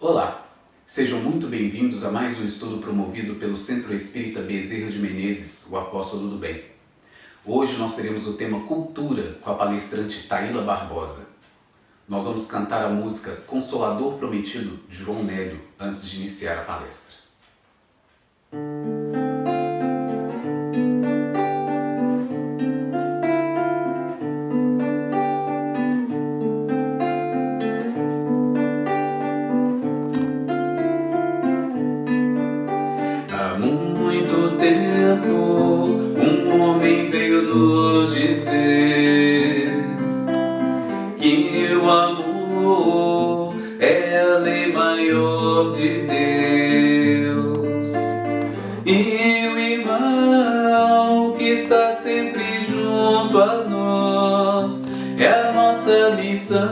Olá, sejam muito bem-vindos a mais um estudo promovido pelo Centro Espírita Bezerra de Menezes, o Apóstolo do Bem. Hoje nós teremos o tema Cultura com a palestrante Taíla Barbosa. Nós vamos cantar a música Consolador Prometido de João Nélio antes de iniciar a palestra. Há muito tempo um homem veio nos dizer que o amor é a lei maior de Deus, e o irmão que está sempre junto a nós é a nossa missão,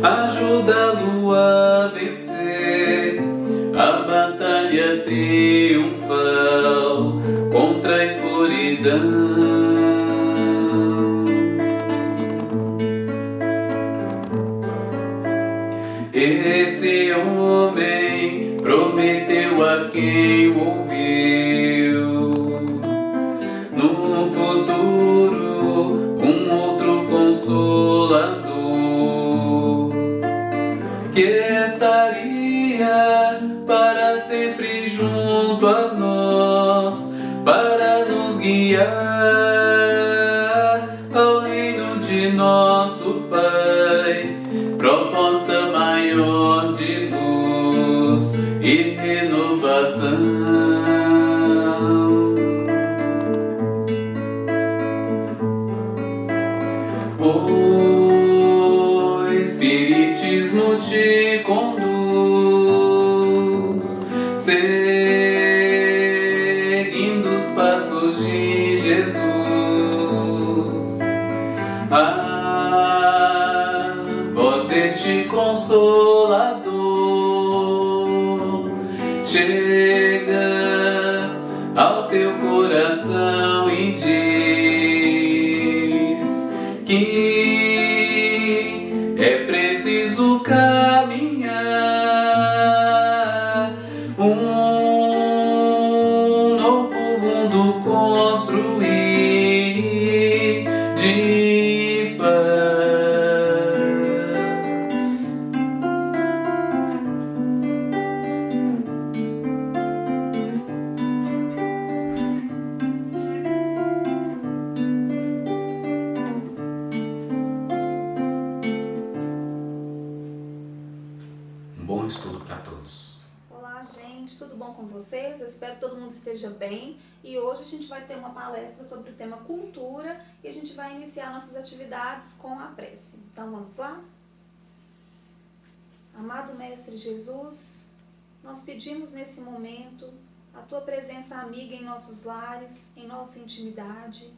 ajudá-lo a vencer a batalha triunfal contra a escuridão. Esse homem prometeu a quem o ouviu no futuro um outro consolador que estaria para sempre junto a nós, para nos guiar ao reino de nosso Pai, proposta maior de luz e renovação. O Espiritismo te conduz, seguindo os passos de Jesus. A voz deste Consolador chega ao teu coração e diz que é preciso caminhar, um novo mundo construir de paz. Um bom estudo para todos. Olá, gente, tudo bom com vocês? Eu espero que todo mundo esteja bem. E hoje a gente vai ter uma palestra sobre o tema cultura e a gente vai iniciar nossas atividades com a prece. Então vamos lá? Amado Mestre Jesus, nós pedimos nesse momento a Tua presença amiga em nossos lares, em nossa intimidade,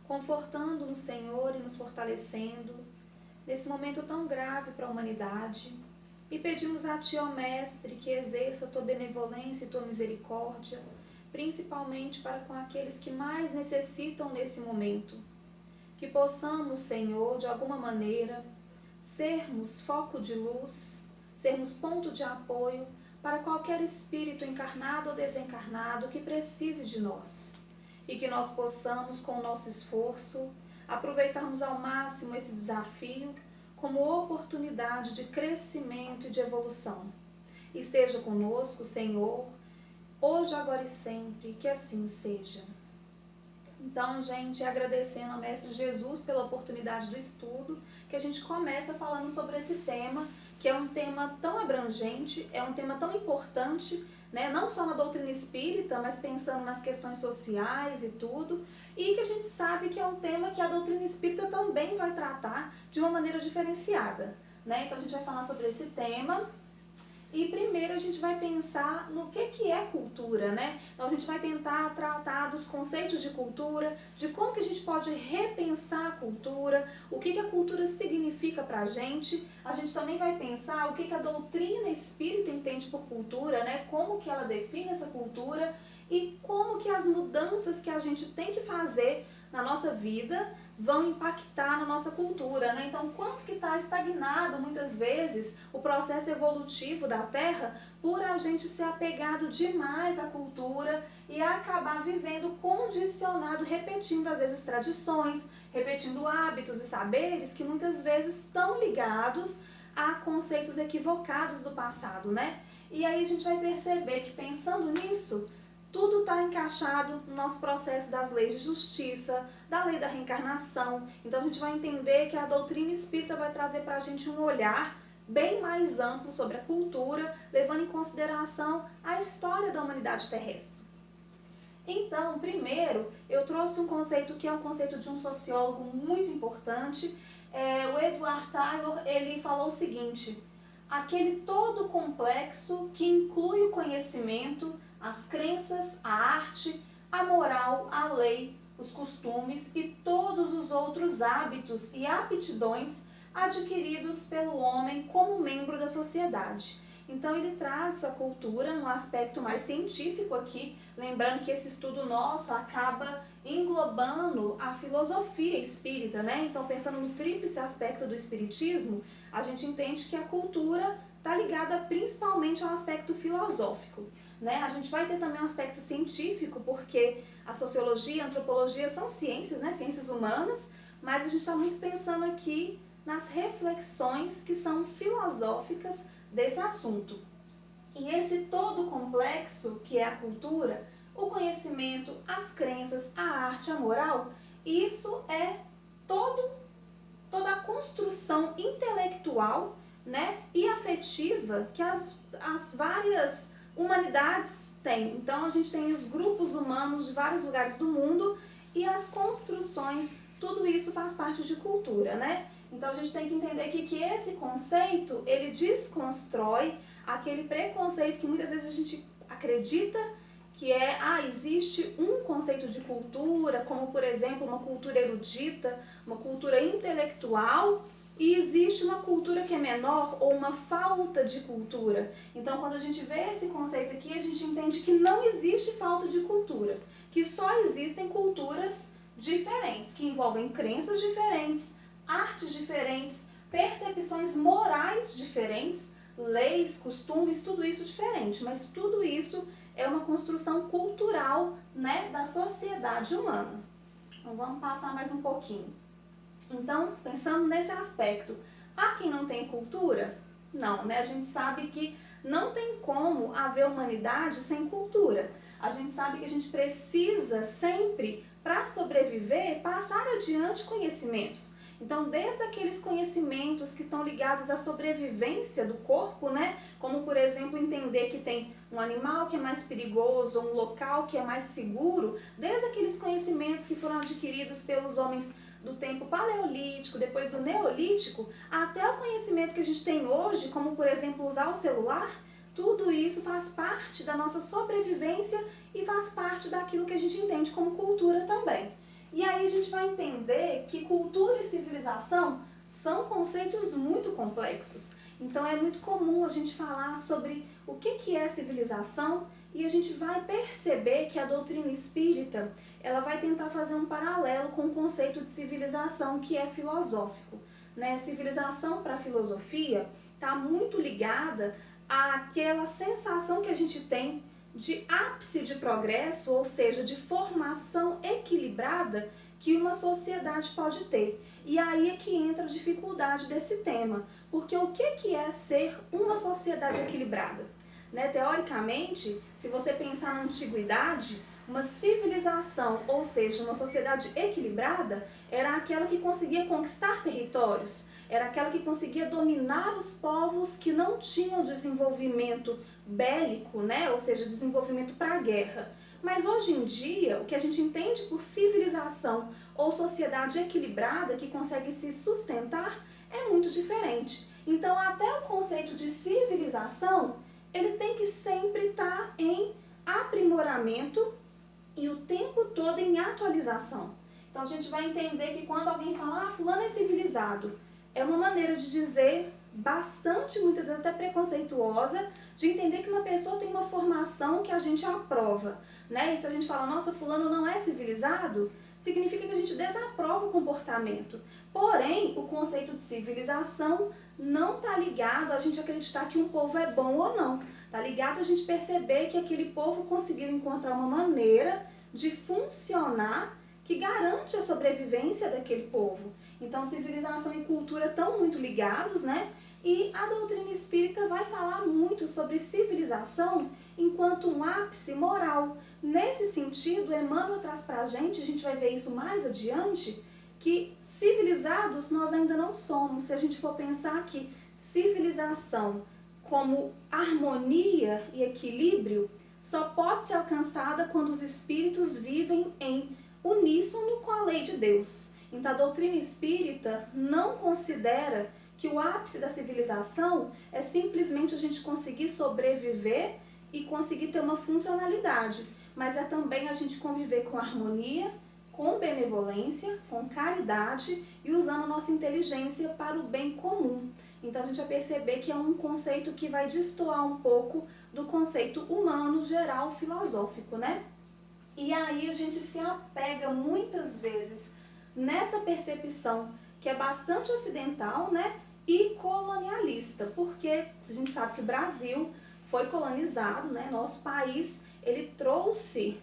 confortando-nos, Senhor, e nos fortalecendo nesse momento tão grave para a humanidade. E pedimos a Ti, ó Mestre, que exerça a Tua benevolência e Tua misericórdia, principalmente para com aqueles que mais necessitam nesse momento. Que possamos, Senhor, de alguma maneira, sermos foco de luz, sermos ponto de apoio para qualquer espírito encarnado ou desencarnado que precise de nós. E que nós possamos, com o nosso esforço, aproveitarmos ao máximo esse desafio como oportunidade de crescimento e de evolução. Esteja conosco, Senhor, hoje, agora e sempre, que assim seja. Então, gente, agradecendo ao Mestre Jesus pela oportunidade do estudo, que a gente começa falando sobre esse tema, que é um tema tão abrangente, é um tema tão importante, né? Não só na doutrina espírita, mas pensando nas questões sociais e tudo, e que a gente sabe que é um tema que a doutrina espírita também vai tratar de uma maneira diferenciada, né? Então a gente vai falar sobre esse tema. E primeiro a gente vai pensar no que é cultura, né? Então a gente vai tentar tratar dos conceitos de cultura, de como que a gente pode repensar a cultura, o que a cultura significa pra gente. A gente também vai pensar o que a doutrina espírita entende por cultura, né? Como que ela define essa cultura e como que as mudanças que a gente tem que fazer na nossa vida vão impactar na nossa cultura, né? Então, quanto que está estagnado, muitas vezes, o processo evolutivo da Terra por a gente ser apegado demais à cultura e acabar vivendo condicionado, repetindo, às vezes, tradições, repetindo hábitos e saberes que muitas vezes estão ligados a conceitos equivocados do passado, né? E aí a gente vai perceber que, pensando nisso, tudo está encaixado no nosso processo das leis de justiça, da lei da reencarnação. Então a gente vai entender que a doutrina espírita vai trazer para a gente um olhar bem mais amplo sobre a cultura, levando em consideração a história da humanidade terrestre. Então, primeiro, eu trouxe um conceito que é um conceito de um sociólogo muito importante. O Edward Tylor, ele falou o seguinte: aquele todo complexo que inclui o conhecimento, as crenças, a arte, a moral, a lei, os costumes e todos os outros hábitos e aptidões adquiridos pelo homem como membro da sociedade. Então ele traz a cultura num aspecto mais científico aqui, lembrando que esse estudo nosso acaba englobando a filosofia espírita, né? Então, pensando no tríplice aspecto do espiritismo, a gente entende que a cultura está ligada principalmente ao aspecto filosófico, né? A gente vai ter também um aspecto científico, porque a sociologia e a antropologia são ciências, né? Ciências humanas, mas a gente está muito pensando aqui nas reflexões que são filosóficas desse assunto. E esse todo complexo que é a cultura, o conhecimento, as crenças, a arte, a moral, isso é toda a construção intelectual, né, e afetiva que as várias humanidades têm. Então a gente tem os grupos humanos de vários lugares do mundo e as construções, tudo isso faz parte de cultura, né? Então a gente tem que entender que esse conceito, ele desconstrói aquele preconceito que muitas vezes a gente acredita que existe um conceito de cultura, como por exemplo uma cultura erudita, uma cultura intelectual, e existe uma cultura que é menor ou uma falta de cultura. Então quando a gente vê esse conceito aqui, a gente entende que não existe falta de cultura, que só existem culturas diferentes, que envolvem crenças diferentes, artes diferentes, percepções morais diferentes, leis, costumes, tudo isso diferente, mas tudo isso é uma construção cultural, né, da sociedade humana. Então vamos passar mais um pouquinho. Então, pensando nesse aspecto, há quem não tem cultura? Não, né? A gente sabe que não tem como haver humanidade sem cultura. A gente sabe que a gente precisa sempre, para sobreviver, passar adiante conhecimentos. Então, desde aqueles conhecimentos que estão ligados à sobrevivência do corpo, né? Como, por exemplo, entender que tem um animal que é mais perigoso, um local que é mais seguro, desde aqueles conhecimentos que foram adquiridos pelos homens do tempo paleolítico, depois do neolítico, até o conhecimento que a gente tem hoje, como, por exemplo, usar o celular, tudo isso faz parte da nossa sobrevivência e faz parte daquilo que a gente entende como cultura também. E aí a gente vai entender que cultura e civilização são conceitos muito complexos. Então é muito comum a gente falar sobre o que é civilização e a gente vai perceber que a doutrina espírita ela vai tentar fazer um paralelo com o conceito de civilização que é filosófico, né? Civilização para a filosofia está muito ligada àquela sensação que a gente tem de ápice de progresso, ou seja, de formação equilibrada que uma sociedade pode ter. E aí é que entra a dificuldade desse tema, porque o que é ser uma sociedade equilibrada? Né? Teoricamente, se você pensar na antiguidade, uma civilização, ou seja, uma sociedade equilibrada, era aquela que conseguia conquistar territórios, era aquela que conseguia dominar os povos que não tinham desenvolvimento bélico, né? Ou seja, desenvolvimento para a guerra. Mas hoje em dia, o que a gente entende por civilização ou sociedade equilibrada que consegue se sustentar é muito diferente. Então, até o conceito de civilização, ele tem que sempre estar em aprimoramento e o tempo todo em atualização. Então, a gente vai entender que quando alguém fala, fulano é civilizado, é uma maneira de dizer bastante, muitas vezes até preconceituosa, de entender que uma pessoa tem uma formação que a gente aprova, né? E se a gente fala, nossa, fulano não é civilizado, significa que a gente desaprova o comportamento. Porém, o conceito de civilização não está ligado a gente acreditar que um povo é bom ou não. Está ligado a gente perceber que aquele povo conseguiu encontrar uma maneira de funcionar que garante a sobrevivência daquele povo. Então, civilização e cultura estão muito ligados, né? E a doutrina espírita vai falar muito sobre civilização enquanto um ápice moral. Nesse sentido, Emmanuel traz para a gente vai ver isso mais adiante, que civilizados nós ainda não somos. Se a gente for pensar que civilização como harmonia e equilíbrio só pode ser alcançada quando os espíritos vivem em uníssono com a lei de Deus. Então a doutrina espírita não considera que o ápice da civilização é simplesmente a gente conseguir sobreviver e conseguir ter uma funcionalidade, mas é também a gente conviver com harmonia, com benevolência, com caridade e usando a nossa inteligência para o bem comum. Então a gente vai perceber que é um conceito que vai destoar um pouco do conceito humano geral filosófico, né? E aí a gente se apega muitas vezes nessa percepção que é bastante ocidental, né? E colonialista, porque a gente sabe que o Brasil foi colonizado, né? Nosso país, ele trouxe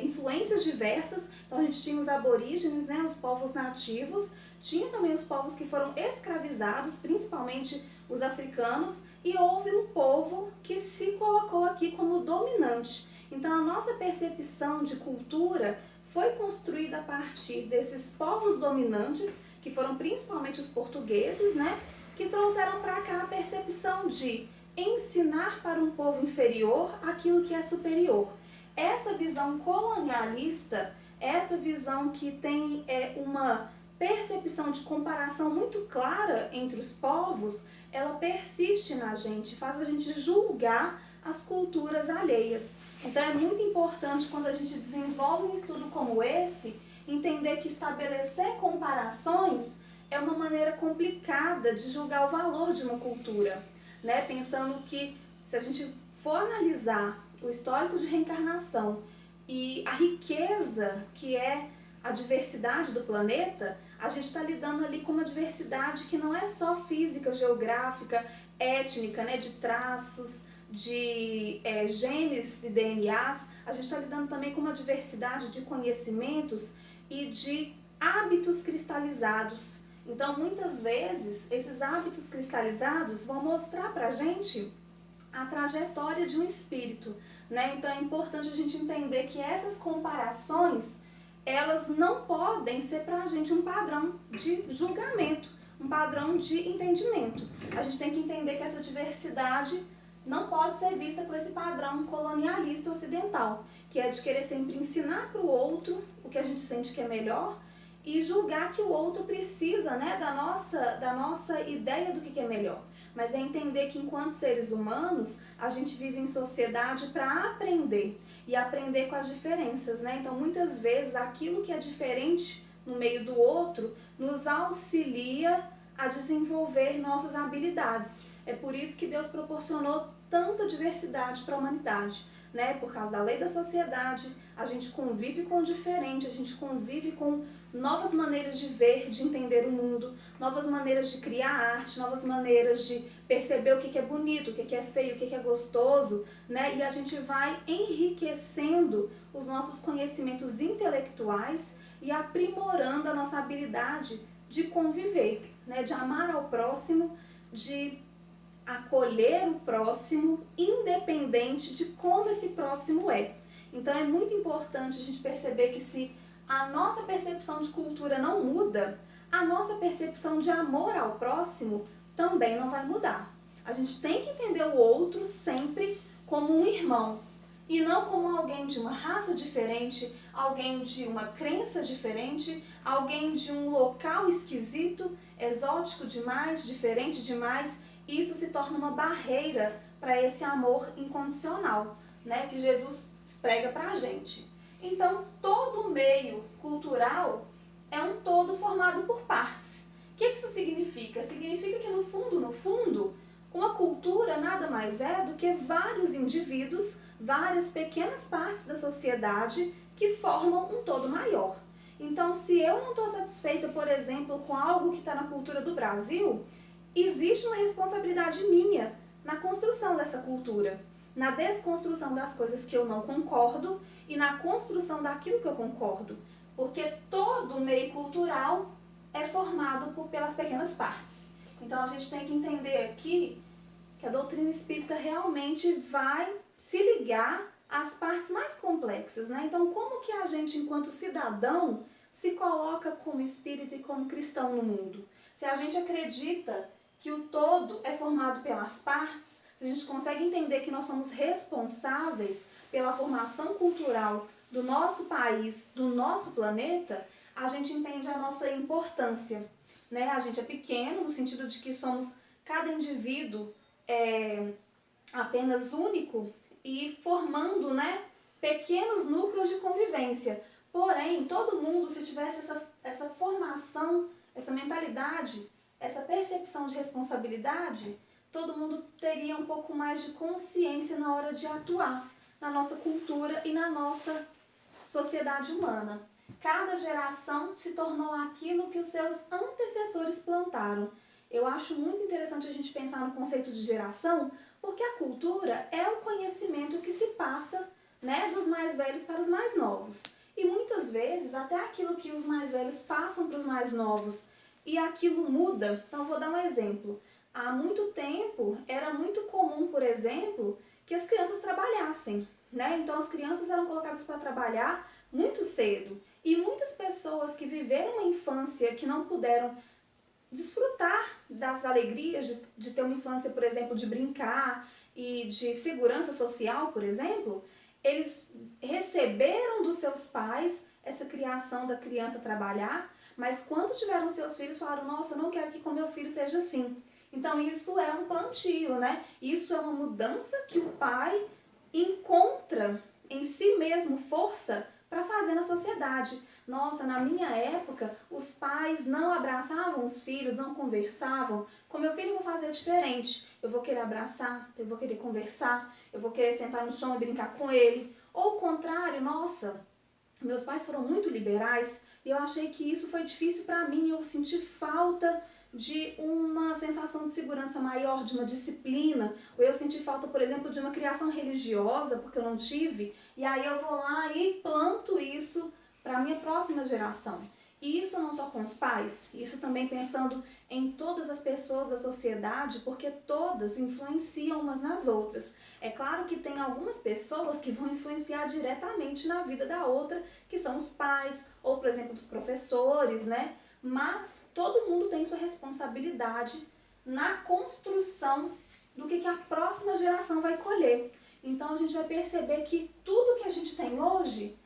influências diversas. Então a gente tinha os aborígenes, né? Os povos nativos, tinha também os povos que foram escravizados, principalmente os africanos, e houve um povo que se colocou aqui como dominante. Então a nossa percepção de cultura foi construída a partir desses povos dominantes, que foram principalmente os portugueses, né? Que trouxeram para cá a percepção de ensinar para um povo inferior aquilo que é superior. Essa visão colonialista, essa visão que tem uma percepção de comparação muito clara entre os povos, ela persiste na gente, faz a gente julgar as culturas alheias. Então é muito importante, quando a gente desenvolve um estudo como esse, entender que estabelecer comparações é uma maneira complicada de julgar o valor de uma cultura, né? Pensando que se a gente for analisar o histórico de reencarnação e a riqueza que é a diversidade do planeta, a gente está lidando ali com uma diversidade que não é só física, geográfica, étnica, né? De traços, de genes e DNAs. A gente está lidando também com uma diversidade de conhecimentos e de hábitos cristalizados. Então, muitas vezes, esses hábitos cristalizados vão mostrar para a gente a trajetória de um espírito, né? Então, é importante a gente entender que essas comparações, elas não podem ser para a gente um padrão de julgamento, um padrão de entendimento. A gente tem que entender que essa diversidade não pode ser vista com esse padrão colonialista ocidental, que é de querer sempre ensinar para o outro o que a gente sente que é melhor e julgar que o outro precisa, né, da nossa ideia do que é melhor. Mas é entender que enquanto seres humanos, a gente vive em sociedade para aprender e aprender com as diferenças, né? Então muitas vezes aquilo que é diferente no meio do outro nos auxilia a desenvolver nossas habilidades. É por isso que Deus proporcionou tanta diversidade para a humanidade, né? Por causa da lei da sociedade, a gente convive com o diferente, a gente convive com novas maneiras de ver, de entender o mundo, novas maneiras de criar arte, novas maneiras de perceber o que é bonito, o que é feio, o que é gostoso, né? E a gente vai enriquecendo os nossos conhecimentos intelectuais e aprimorando a nossa habilidade de conviver, né? De amar ao próximo, de acolher o próximo, independente de como esse próximo é. Então é muito importante a gente perceber que se a nossa percepção de cultura não muda, a nossa percepção de amor ao próximo também não vai mudar. A gente tem que entender o outro sempre como um irmão, e não como alguém de uma raça diferente, alguém de uma crença diferente, alguém de um local esquisito, exótico demais, diferente demais. Isso se torna uma barreira para esse amor incondicional, né, que Jesus prega para a gente. Então, todo meio cultural é um todo formado por partes. O que isso significa? Significa que, no fundo, uma cultura nada mais é do que vários indivíduos, várias pequenas partes da sociedade que formam um todo maior. Então, se eu não estou satisfeita, por exemplo, com algo que está na cultura do Brasil, existe uma responsabilidade minha na construção dessa cultura, na desconstrução das coisas que eu não concordo e na construção daquilo que eu concordo, porque todo o meio cultural é formado pelas pequenas partes. Então, a gente tem que entender aqui que a doutrina espírita realmente vai se ligar às partes mais complexas, né? Então, como que a gente, enquanto cidadão, se coloca como espírita e como cristão no mundo? Se a gente acredita que o todo é formado pelas partes, se a gente consegue entender que nós somos responsáveis pela formação cultural do nosso país, do nosso planeta, a gente entende a nossa importância, né? A gente é pequeno no sentido de que somos, cada indivíduo é apenas único e formando, né, pequenos núcleos de convivência. Porém, todo mundo, se tivesse essa formação, essa mentalidade, essa percepção de responsabilidade, todo mundo teria um pouco mais de consciência na hora de atuar na nossa cultura e na nossa sociedade humana. Cada geração se tornou aquilo que os seus antecessores plantaram. Eu acho muito interessante a gente pensar no conceito de geração, porque a cultura é o conhecimento que se passa, né, dos mais velhos para os mais novos. E muitas vezes até aquilo que os mais velhos passam para os mais novos e aquilo muda. Então, eu vou dar um exemplo. Há muito tempo era muito comum, por exemplo, que as crianças trabalhassem, né? Então, as crianças eram colocadas para trabalhar muito cedo. E muitas pessoas que viveram uma infância que não puderam desfrutar das alegrias de ter uma infância, por exemplo, de brincar e de segurança social, por exemplo, eles receberam dos seus pais essa criação da criança trabalhar, mas quando tiveram seus filhos falaram, nossa, eu não quero que com meu filho seja assim. Então isso é um plantio, né? Isso é uma mudança que o pai encontra em si mesmo força para fazer na sociedade. Nossa, na minha época, os pais não abraçavam os filhos, não conversavam. Com meu filho eu vou fazer diferente. Eu vou querer abraçar, eu vou querer conversar, eu vou querer sentar no chão e brincar com ele. Ou o contrário, nossa, meus pais foram muito liberais e eu achei que isso foi difícil para mim. Eu senti falta de uma sensação de segurança maior, de uma disciplina, ou eu senti falta, por exemplo, de uma criação religiosa, porque eu não tive, e aí eu vou lá e planto isso para a minha próxima geração. E isso não só com os pais, isso também pensando em todas as pessoas da sociedade, porque todas influenciam umas nas outras. É claro que tem algumas pessoas que vão influenciar diretamente na vida da outra, que são os pais, ou por exemplo os professores, né? Mas todo mundo tem sua responsabilidade na construção do que a próxima geração vai colher. Então a gente vai perceber que tudo que a gente tem hoje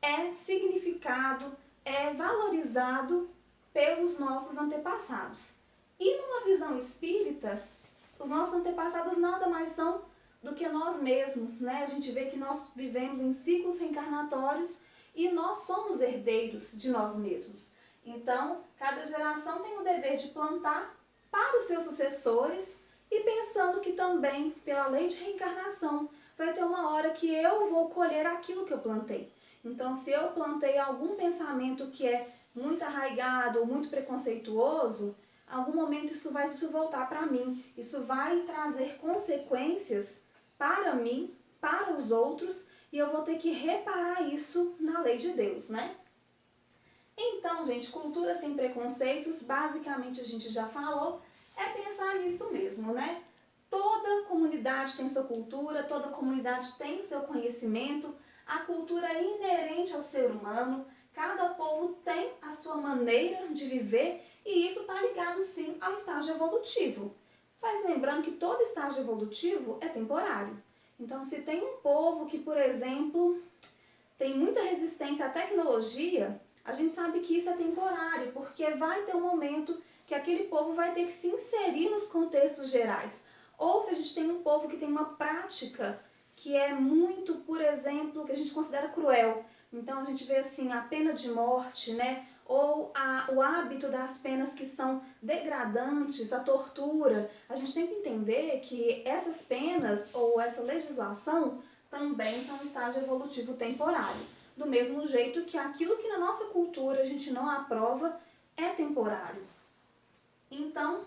é significado, é valorizado pelos nossos antepassados. E numa visão espírita, os nossos antepassados nada mais são do que nós mesmos, né? A gente vê que nós vivemos em ciclos reencarnatórios e nós somos herdeiros de nós mesmos. Então, cada geração tem o dever de plantar para os seus sucessores e pensando que também, pela lei de reencarnação, vai ter uma hora que eu vou colher aquilo que eu plantei. Então, se eu plantei algum pensamento que é muito arraigado ou muito preconceituoso, em algum momento isso vai se voltar para mim. Isso vai trazer consequências para mim, para os outros, e eu vou ter que reparar isso na lei de Deus, né? Então, gente, cultura sem preconceitos, basicamente a gente já falou, é pensar nisso mesmo, né? Toda comunidade tem sua cultura, toda comunidade tem seu conhecimento, a cultura é inerente ao ser humano, cada povo tem a sua maneira de viver e isso está ligado sim ao estágio evolutivo. Mas lembrando que todo estágio evolutivo é temporário. Então, se tem um povo que, por exemplo, tem muita resistência à tecnologia, a gente sabe que isso é temporário, porque vai ter um momento que aquele povo vai ter que se inserir nos contextos gerais. Ou se a gente tem um povo que tem uma prática que é muito, por exemplo, que a gente considera cruel. Então a gente vê assim a pena de morte, né? Ou o hábito das penas que são degradantes, a tortura. A gente tem que entender que essas penas ou essa legislação também são um estágio evolutivo temporário. do mesmo jeito que aquilo que na nossa cultura a gente não aprova é temporário. Então,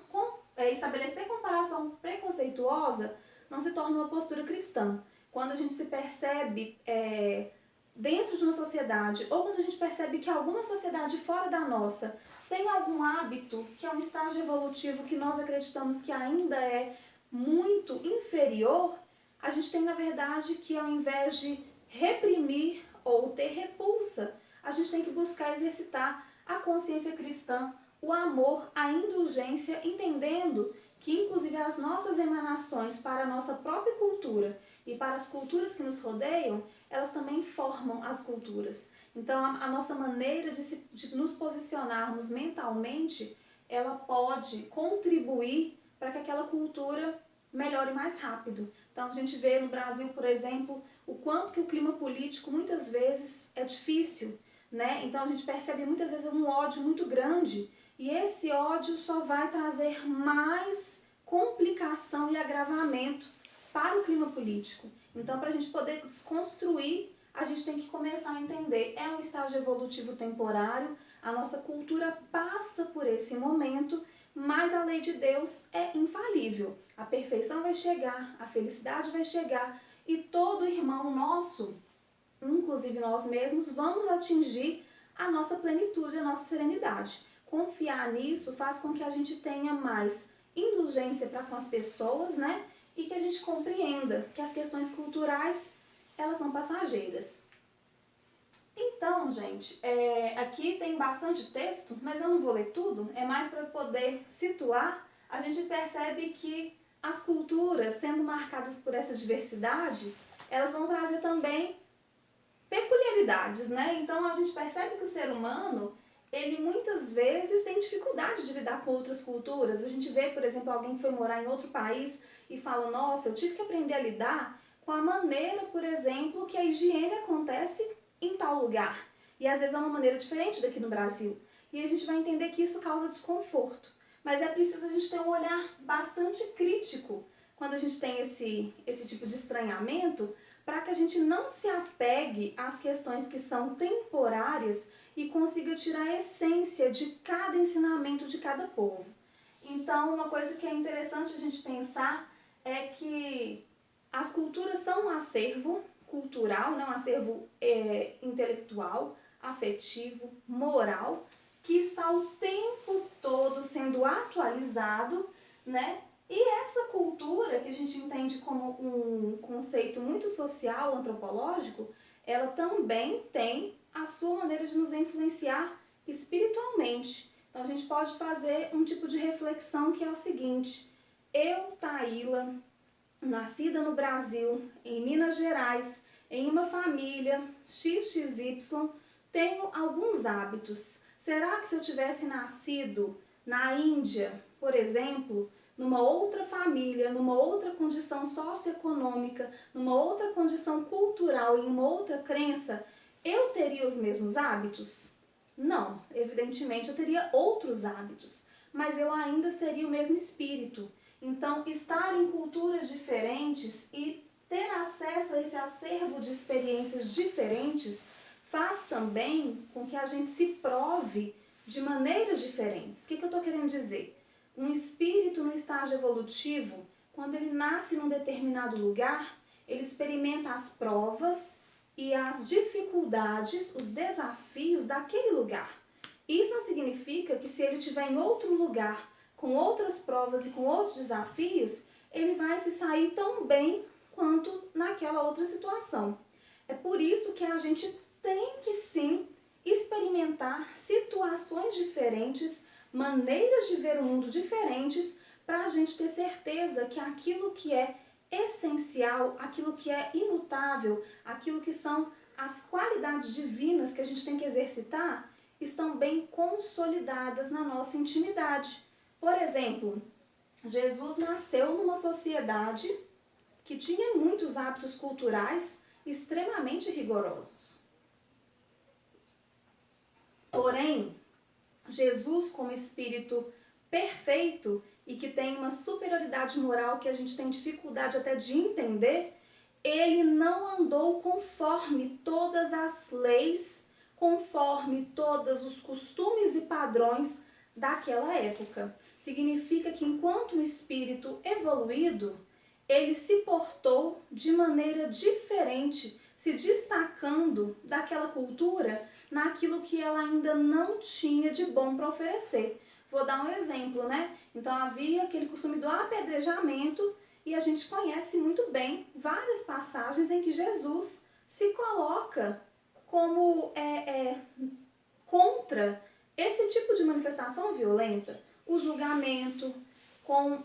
estabelecer comparação preconceituosa não se torna uma postura cristã. Quando a gente se percebe dentro de uma sociedade, ou quando a gente percebe que alguma sociedade fora da nossa tem algum hábito que é um estágio evolutivo que nós acreditamos que ainda é muito inferior, a gente tem, na verdade, que ao invés de reprimir ou ter repulsa, a gente tem que buscar exercitar a consciência cristã, o amor, a indulgência, entendendo que, inclusive, as nossas emanações para a nossa própria cultura e para as culturas que nos rodeiam, elas também formam as culturas. Então, a nossa maneira de nos posicionarmos mentalmente, ela pode contribuir para que aquela cultura melhore mais rápido. Então, a gente vê no Brasil, por exemplo, o quanto que o clima político muitas vezes é difícil, né? Então, a gente percebe muitas vezes um ódio muito grande, e esse ódio só vai trazer mais complicação e agravamento para o clima político. Então, para a gente poder desconstruir, a gente tem que começar a entender, é um estágio evolutivo temporário, a nossa cultura passa por esse momento, mas a lei de Deus é infalível. A perfeição vai chegar, a felicidade vai chegar, e todo irmão nosso, inclusive nós mesmos, vamos atingir a nossa plenitude, a nossa serenidade. Confiar nisso faz com que a gente tenha mais indulgência para com as pessoas, né? E que a gente compreenda que as questões culturais, elas são passageiras. Então, gente, aqui tem bastante texto, mas eu não vou ler tudo, é mais para poder situar. A gente percebe que as culturas, sendo marcadas por essa diversidade, elas vão trazer também peculiaridades, né? Então, a gente percebe que o ser humano, ele muitas vezes tem dificuldade de lidar com outras culturas. A gente vê, por exemplo, alguém que foi morar em outro país e fala, nossa, eu tive que aprender a lidar com a maneira, por exemplo, que a higiene acontece em tal lugar. E às vezes é uma maneira diferente daqui no Brasil. E a gente vai entender que isso causa desconforto. Mas é preciso a gente ter um olhar bastante crítico quando a gente tem esse tipo de estranhamento, para que a gente não se apegue às questões que são temporárias e consiga tirar a essência de cada ensinamento de cada povo. Então, uma coisa que é interessante a gente pensar é que as culturas são um acervo cultural, né? Um acervo intelectual, afetivo, moral, que está o tempo todo sendo atualizado, né? E essa cultura, que a gente entende como um conceito muito social, antropológico, ela também tem a sua maneira de nos influenciar espiritualmente. Então a gente pode fazer um tipo de reflexão que é o seguinte: eu, Taíla, nascida no Brasil, em Minas Gerais, em uma família XXY, tenho alguns hábitos. Será que se eu tivesse nascido na Índia, por exemplo, numa outra família, numa outra condição socioeconômica, numa outra condição cultural, em uma outra crença, eu teria os mesmos hábitos? Não, evidentemente eu teria outros hábitos, mas eu ainda seria o mesmo espírito. Então, estar em culturas diferentes e ter acesso a esse acervo de experiências diferentes faz também com que a gente se prove de maneiras diferentes. O que eu estou querendo dizer? Um espírito no estágio evolutivo, quando ele nasce num determinado lugar, ele experimenta as provas e as dificuldades, os desafios daquele lugar. Isso não significa que se ele estiver em outro lugar, com outras provas e com outros desafios, ele vai se sair tão bem quanto naquela outra situação. É por isso que a gente tem que sim experimentar situações diferentes, maneiras de ver o mundo diferentes, para a gente ter certeza que aquilo que é essencial, aquilo que é imutável, aquilo que são as qualidades divinas que a gente tem que exercitar, estão bem consolidadas na nossa intimidade. Por exemplo, Jesus nasceu numa sociedade que tinha muitos hábitos culturais extremamente rigorosos. Porém, Jesus, como espírito perfeito e que tem uma superioridade moral que a gente tem dificuldade até de entender, ele não andou conforme todas as leis, conforme todos os costumes e padrões daquela época. Significa que enquanto um espírito evoluído, ele se portou de maneira diferente, se destacando daquela cultura naquilo que ela ainda não tinha de bom para oferecer. Vou dar um exemplo, né? Então havia aquele costume do apedrejamento e a gente conhece muito bem várias passagens em que Jesus se coloca como contra esse tipo de manifestação violenta, o julgamento,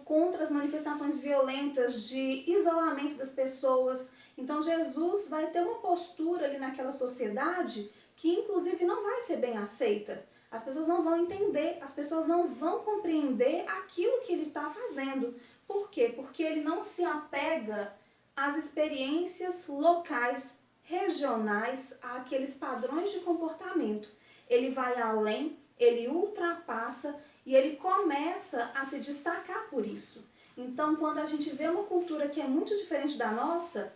contra as manifestações violentas de isolamento das pessoas. Então Jesus vai ter uma postura ali naquela sociedade que inclusive não vai ser bem aceita. As pessoas não vão entender, as pessoas não vão compreender aquilo que ele está fazendo. Por quê? Porque ele não se apega às experiências locais, regionais, àqueles padrões de comportamento. Ele vai além, ele ultrapassa e ele começa a se destacar por isso. Então, quando a gente vê uma cultura que é muito diferente da nossa,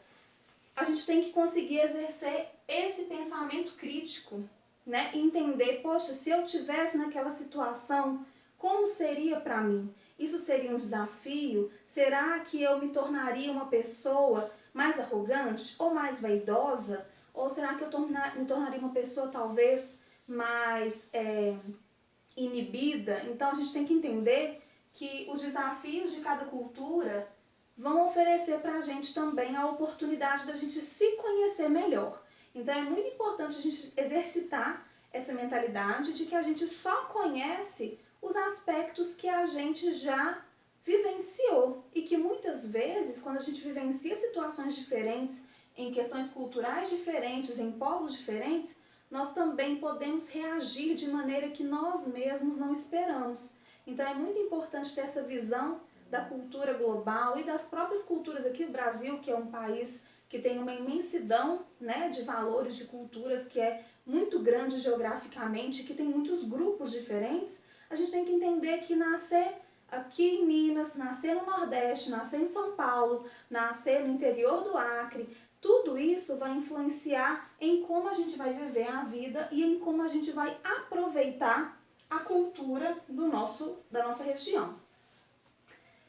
a gente tem que conseguir exercer esse pensamento crítico, né? Entender, poxa, se eu tivesse naquela situação, como seria para mim? Isso seria um desafio? Será que eu me tornaria uma pessoa mais arrogante ou mais vaidosa? Ou será que eu me tornaria uma pessoa talvez mais inibida? Então a gente tem que entender que os desafios de cada cultura vão oferecer para a gente também a oportunidade da gente se conhecer melhor. Então é muito importante a gente exercitar essa mentalidade de que a gente só conhece os aspectos que a gente já vivenciou e que muitas vezes, quando a gente vivencia situações diferentes, em questões culturais diferentes, em povos diferentes, nós também podemos reagir de maneira que nós mesmos não esperamos. Então é muito importante ter essa visão da cultura global e das próprias culturas aqui. O Brasil, que é um país que tem uma imensidão, né, de valores, de culturas, que é muito grande geograficamente, que tem muitos grupos diferentes, a gente tem que entender que nascer aqui em Minas, nascer no Nordeste, nascer em São Paulo, nascer no interior do Acre, tudo isso vai influenciar em como a gente vai viver a vida e em como a gente vai aproveitar a cultura da nossa região.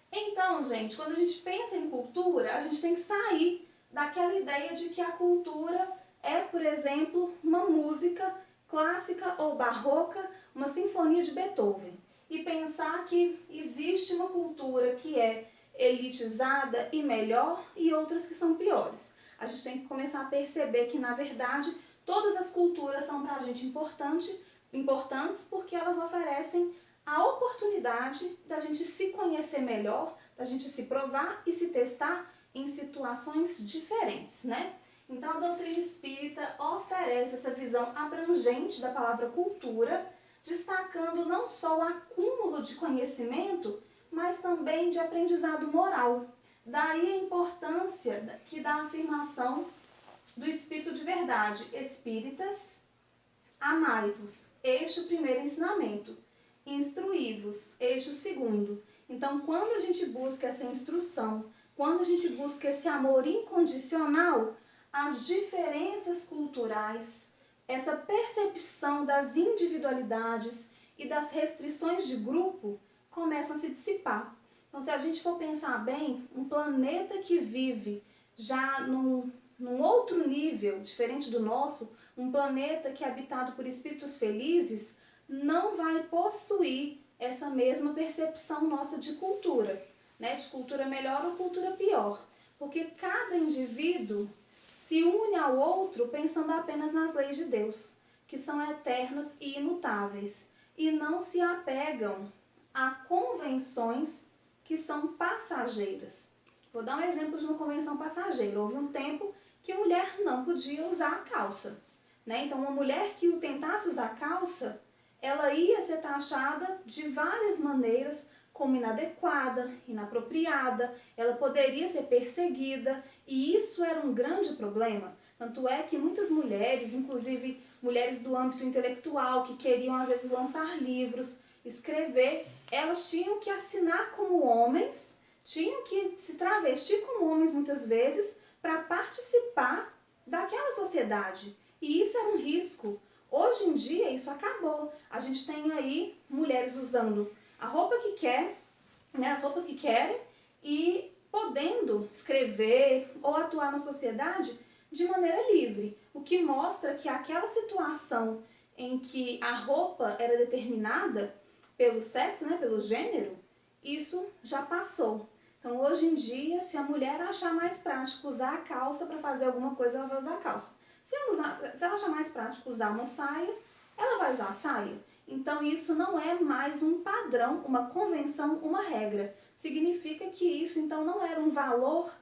Então, gente, quando a gente pensa em cultura, a gente tem que sair daquela ideia de que a cultura é, por exemplo, uma música clássica ou barroca, uma sinfonia de Beethoven, e pensar que existe uma cultura que é elitizada e melhor e outras que são piores. A gente tem que começar a perceber que, na verdade, todas as culturas são para a gente importantes porque elas oferecem a oportunidade da gente se conhecer melhor, da gente se provar e se testar em situações diferentes, né? Então a doutrina espírita oferece essa visão abrangente da palavra cultura, destacando não só o acúmulo de conhecimento, mas também de aprendizado moral. Daí a importância que dá a afirmação do Espírito de Verdade: Espíritas, amai-vos, este é o primeiro ensinamento. Instruí-vos, este é o segundo. Então, quando a gente busca essa instrução, quando a gente busca esse amor incondicional, as diferenças culturais, essa percepção das individualidades e das restrições de grupo começam a se dissipar. Então, se a gente for pensar bem, um planeta que vive já num outro nível, diferente do nosso, um planeta que é habitado por espíritos felizes, não vai possuir essa mesma percepção nossa de cultura, né? De cultura melhor ou cultura pior. Porque cada indivíduo se une ao outro pensando apenas nas leis de Deus, que são eternas e imutáveis, e não se apegam a convenções que são passageiras. Vou dar um exemplo de uma convenção passageira. Houve um tempo que mulher não podia usar a calça, né? Então, uma mulher que tentasse usar calça, ela ia ser taxada de várias maneiras como inadequada, inapropriada, ela poderia ser perseguida, e isso era um grande problema. Tanto é que muitas mulheres, inclusive mulheres do âmbito intelectual, que queriam às vezes lançar livros, escrever, elas tinham que assinar como homens, tinham que se travestir como homens muitas vezes, para participar daquela sociedade. E isso era um risco. Hoje em dia isso acabou. A gente tem aí mulheres usando a roupa que quer, né, as roupas que querem e podendo escrever ou atuar na sociedade de maneira livre. O que mostra que aquela situação em que a roupa era determinada pelo sexo, né, pelo gênero, isso já passou. Então hoje em dia, se a mulher achar mais prático usar a calça para fazer alguma coisa, ela vai usar a calça. Se ela achar mais prático usar uma saia, ela vai usar a saia. Então isso não é mais um padrão, uma convenção, uma regra. Significa que isso então não era um valor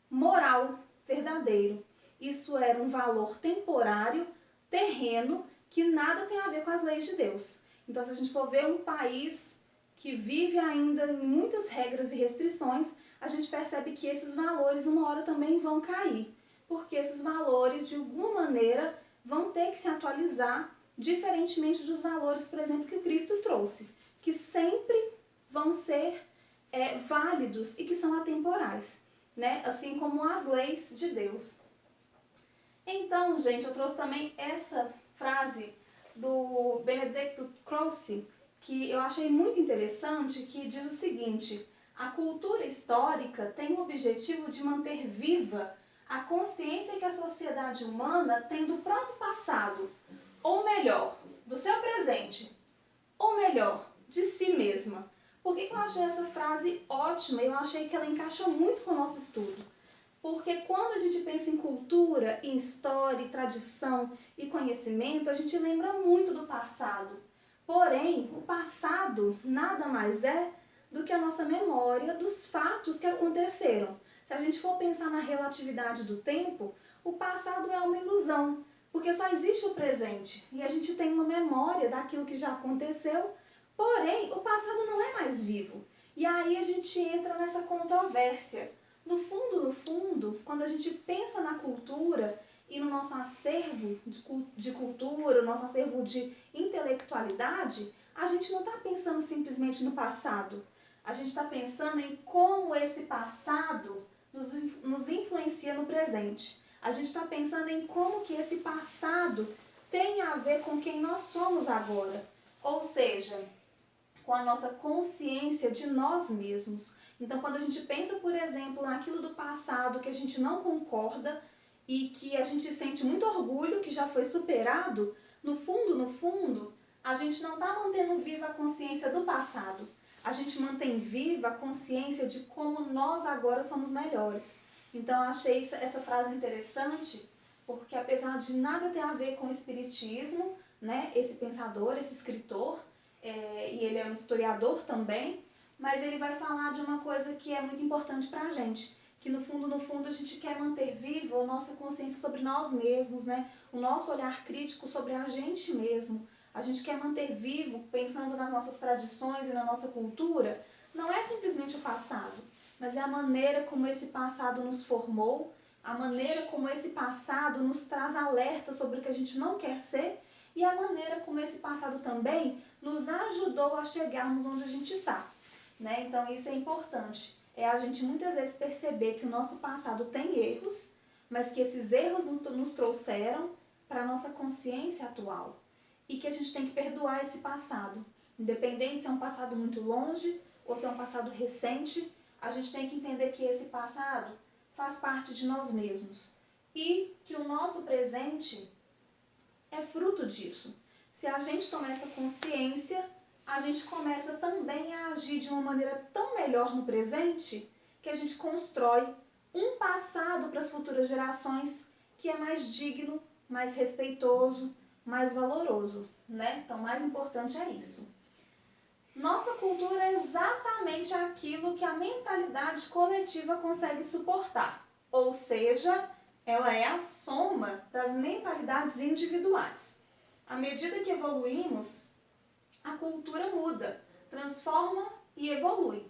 moral verdadeiro. Isso era um valor temporário, terreno, que nada tem a ver com as leis de Deus. Então se a gente for ver um país que vive ainda em muitas regras e restrições, a gente percebe que esses valores uma hora também vão cair. Porque esses valores, de alguma maneira, vão ter que se atualizar, diferentemente dos valores, por exemplo, que o Cristo trouxe, que sempre vão ser válidos e que são atemporais, né? Assim como as leis de Deus. Então, gente, eu trouxe também essa frase do Benedetto Croce, que eu achei muito interessante, que diz o seguinte: a cultura histórica tem o objetivo de manter viva a consciência que a sociedade humana tem do próprio passado, ou melhor, do seu presente, ou melhor, de si mesma. Por que eu achei essa frase ótima? Eu achei que ela encaixa muito com o nosso estudo. Porque quando a gente pensa em cultura, em história, tradição e conhecimento, a gente lembra muito do passado. Porém, o passado nada mais é do que a nossa memória dos fatos que aconteceram. Se a gente for pensar na relatividade do tempo, o passado é uma ilusão, porque só existe o presente e a gente tem uma memória daquilo que já aconteceu, porém o passado não é mais vivo. E aí a gente entra nessa controvérsia. No fundo, quando a gente pensa na cultura e no nosso acervo de cultura, no nosso acervo de intelectualidade, a gente não está pensando simplesmente no passado. A gente está pensando em como esse passado nos influencia no presente. A gente está pensando em como que esse passado tem a ver com quem nós somos agora. Ou seja, com a nossa consciência de nós mesmos. Então, quando a gente pensa, por exemplo, naquilo do passado que a gente não concorda e que a gente sente muito orgulho que já foi superado, no fundo, a gente não está mantendo viva a consciência do passado. A gente mantém viva a consciência de como nós agora somos melhores. Então, eu achei essa frase interessante, porque apesar de nada ter a ver com o espiritismo, né, esse pensador, esse escritor, e ele é um historiador também, mas ele vai falar de uma coisa que é muito importante para a gente, que no fundo a gente quer manter viva a nossa consciência sobre nós mesmos, né? O nosso olhar crítico sobre a gente mesmo. A gente quer manter vivo, pensando nas nossas tradições e na nossa cultura, não é simplesmente o passado, mas é a maneira como esse passado nos formou, a maneira como esse passado nos traz alerta sobre o que a gente não quer ser e a maneira como esse passado também nos ajudou a chegarmos onde a gente está. Né? Então isso é importante. É a gente muitas vezes perceber que o nosso passado tem erros, mas que esses erros nos trouxeram para a nossa consciência atual. E que a gente tem que perdoar esse passado. Independente se é um passado muito longe ou se é um passado recente, a gente tem que entender que esse passado faz parte de nós mesmos. E que o nosso presente é fruto disso. Se a gente tomar essa consciência, a gente começa também a agir de uma maneira tão melhor no presente que a gente constrói um passado para as futuras gerações que é mais digno, mais respeitoso, mais valoroso, né? Então, o mais importante é isso. Nossa cultura é exatamente aquilo que a mentalidade coletiva consegue suportar, ou seja, ela é a soma das mentalidades individuais. À medida que evoluímos, a cultura muda, transforma e evolui.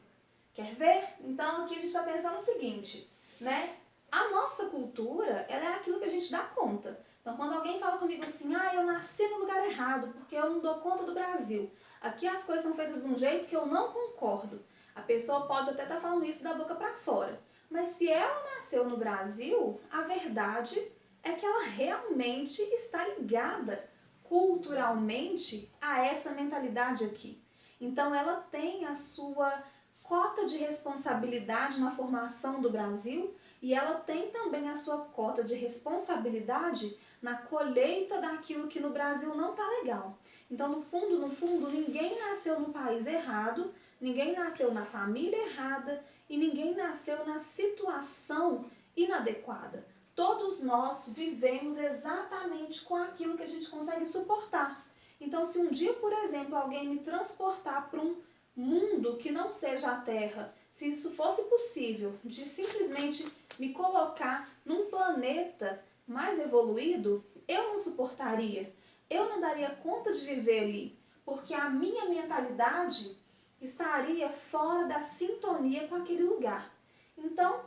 Quer ver? Então aqui a gente está pensando o seguinte, né? A nossa cultura, ela é aquilo que a gente dá conta. Então quando alguém fala comigo assim, eu nasci no lugar errado porque eu não dou conta do Brasil. Aqui as coisas são feitas de um jeito que eu não concordo. A pessoa pode até estar falando isso da boca para fora. Mas se ela nasceu no Brasil, a verdade é que ela realmente está ligada culturalmente a essa mentalidade aqui. Então ela tem a sua cota de responsabilidade na formação do Brasil e ela tem também a sua cota de responsabilidade na colheita daquilo que no Brasil não está legal. Então, no fundo, ninguém nasceu no país errado, ninguém nasceu na família errada e ninguém nasceu na situação inadequada. Todos nós vivemos exatamente com aquilo que a gente consegue suportar. Então, se um dia, por exemplo, alguém me transportar para um mundo que não seja a Terra, se isso fosse possível, de simplesmente me colocar num planeta mais evoluído, eu não suportaria. Eu não daria conta de viver ali, porque a minha mentalidade estaria fora da sintonia com aquele lugar. Então,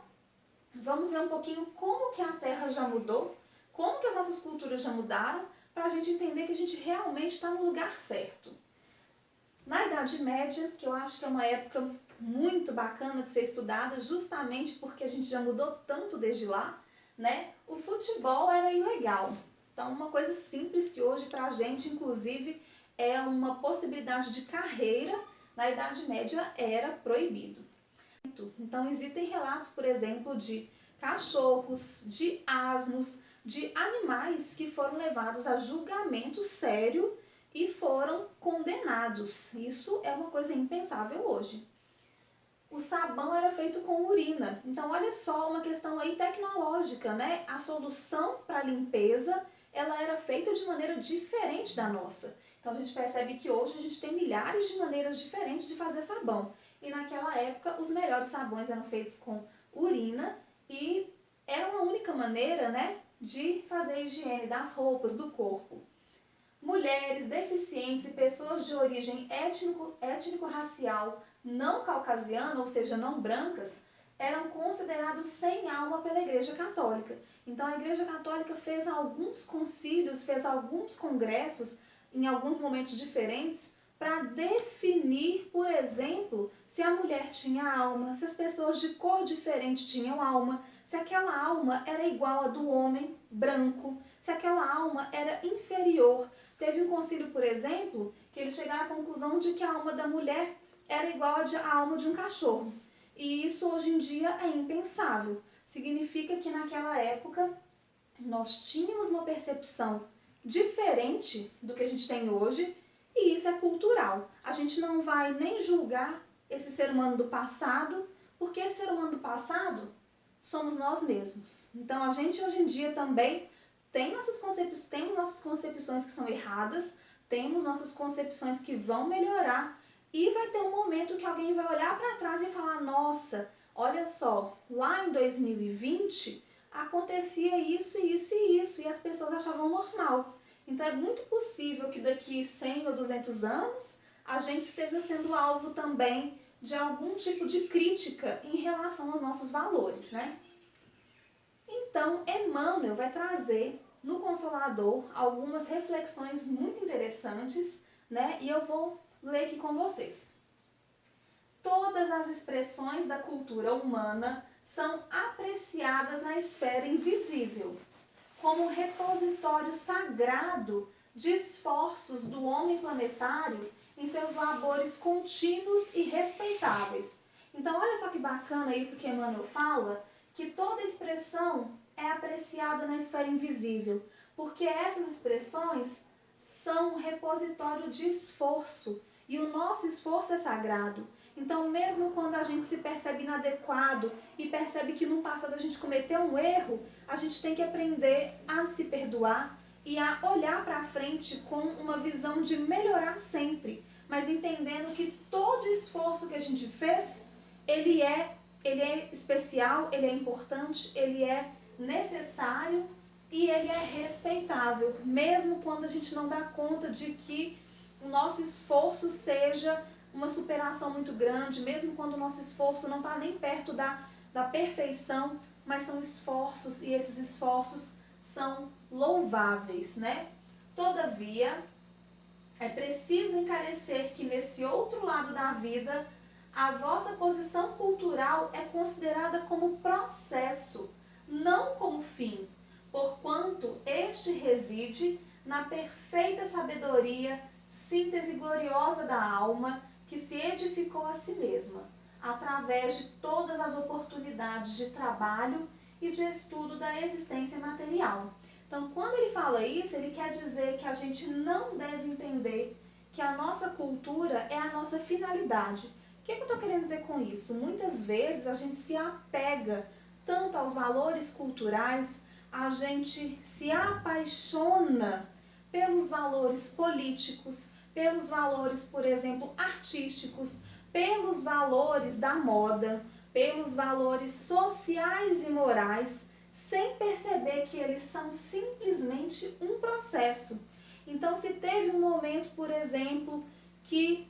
vamos ver um pouquinho como que a Terra já mudou, como que as nossas culturas já mudaram, para a gente entender que a gente realmente está no lugar certo. Na Idade Média, que eu acho que é uma época muito bacana de ser estudada, justamente porque a gente já mudou tanto desde lá, né? O futebol era ilegal. Então, uma coisa simples que hoje para a gente, inclusive, é uma possibilidade de carreira, na Idade Média era proibido. Então, existem relatos, por exemplo, de cachorros, de asnos, de animais que foram levados a julgamento sério e foram condenados. Isso é uma coisa impensável hoje. O sabão era feito com urina. Então, olha só uma questão aí tecnológica, né? A solução para limpeza, ela era feita de maneira diferente da nossa. Então, a gente percebe que hoje a gente tem milhares de maneiras diferentes de fazer sabão. E naquela época, os melhores sabões eram feitos com urina e era uma única maneira, né, de fazer a higiene das roupas, do corpo. Mulheres, deficientes e pessoas de origem étnico-racial não caucasiana, ou seja, não brancas, eram considerados sem alma pela Igreja Católica. Então a Igreja Católica fez alguns concílios, fez alguns congressos em alguns momentos diferentes para definir, por exemplo, se a mulher tinha alma, se as pessoas de cor diferente tinham alma, se aquela alma era igual a do homem branco, se aquela alma era inferior. Teve um concílio, por exemplo, que eles chegaram à conclusão de que a alma da mulher era igual à alma de um cachorro. E isso hoje em dia é impensável. Significa que naquela época nós tínhamos uma percepção diferente do que a gente tem hoje e isso é cultural. A gente não vai nem julgar esse ser humano do passado, porque esse ser humano do passado somos nós mesmos. Então a gente hoje em dia também temos nossas concepções que são erradas, temos nossas concepções que vão melhorar e vai ter um momento que alguém vai olhar para trás e falar: nossa, olha só, lá em 2020 acontecia isso, isso e isso e as pessoas achavam normal. Então é muito possível que daqui 100 ou 200 anos a gente esteja sendo alvo também de algum tipo de crítica em relação aos nossos valores, né? Então, Emmanuel vai trazer no Consolador algumas reflexões muito interessantes, né? E eu vou ler aqui com vocês. Todas as expressões da cultura humana são apreciadas na esfera invisível, como repositório sagrado de esforços do homem planetário em seus labores contínuos e respeitáveis. Então, olha só que bacana isso que Emmanuel fala, que toda expressão é apreciada na esfera invisível, porque essas expressões são um repositório de esforço, e o nosso esforço é sagrado. Então, mesmo quando a gente se percebe inadequado e percebe que no passado a gente cometeu um erro, a gente tem que aprender a se perdoar e a olhar para frente com uma visão de melhorar sempre, mas entendendo que todo esforço que a gente fez, ele é especial, ele é importante, ele é necessário e ele é respeitável, mesmo quando a gente não dá conta de que o nosso esforço seja uma superação muito grande, mesmo quando o nosso esforço não está nem perto da perfeição, mas são esforços e esses esforços são louváveis, né? Todavia, é preciso encarecer que nesse outro lado da vida A vossa posição cultural é considerada como processo, não como fim, porquanto este reside na perfeita sabedoria, síntese gloriosa da alma, que se edificou a si mesma, através de todas as oportunidades de trabalho e de estudo da existência material. Então, quando ele fala isso, ele quer dizer que a gente não deve entender que a nossa cultura é a nossa finalidade. O que eu estou querendo dizer com isso? Muitas vezes a gente se apega tanto aos valores culturais, a gente se apaixona pelos valores políticos, pelos valores, por exemplo, artísticos, pelos valores da moda, pelos valores sociais e morais, sem perceber que eles são simplesmente um processo. Então, se teve um momento, por exemplo, que,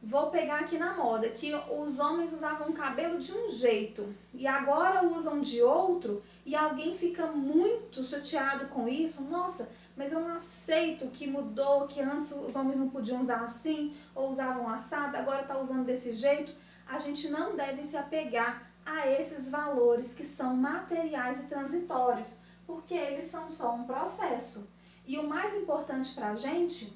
vou pegar aqui na moda, que os homens usavam o cabelo de um jeito e agora usam de outro, e alguém fica muito chateado com isso, nossa, mas eu não aceito que mudou, que antes os homens não podiam usar assim, ou usavam assado, agora está usando desse jeito. A gente não deve se apegar a esses valores que são materiais e transitórios, porque eles são só um processo. E o mais importante para a gente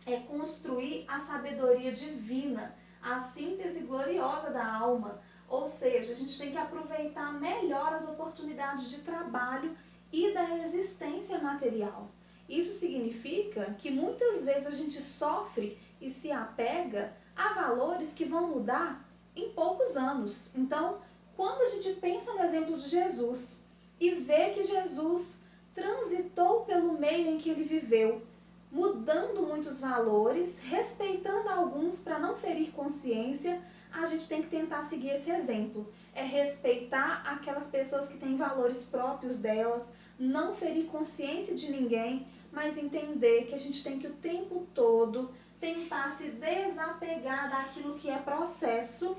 é construir a sabedoria divina, a síntese gloriosa da alma. Ou seja, a gente tem que aproveitar melhor as oportunidades de trabalho e da existência material. Isso significa que muitas vezes a gente sofre e se apega a valores que vão mudar em poucos anos. Então, quando a gente pensa no exemplo de Jesus e vê que Jesus transitou pelo meio em que ele viveu, mudando muitos valores, respeitando alguns para não ferir consciência, a gente tem que tentar seguir esse exemplo. É respeitar aquelas pessoas que têm valores próprios delas, não ferir consciência de ninguém, mas entender que a gente tem que o tempo todo tentar se desapegar daquilo que é processo,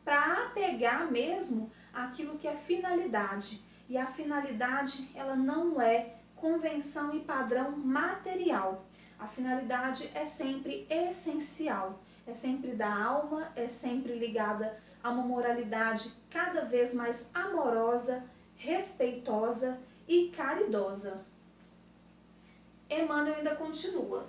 para apegar mesmo aquilo que é finalidade. E a finalidade, ela não é convenção e padrão material. A finalidade é sempre essencial, é sempre da alma, é sempre ligada a uma moralidade cada vez mais amorosa, respeitosa e caridosa. Emmanuel ainda continua.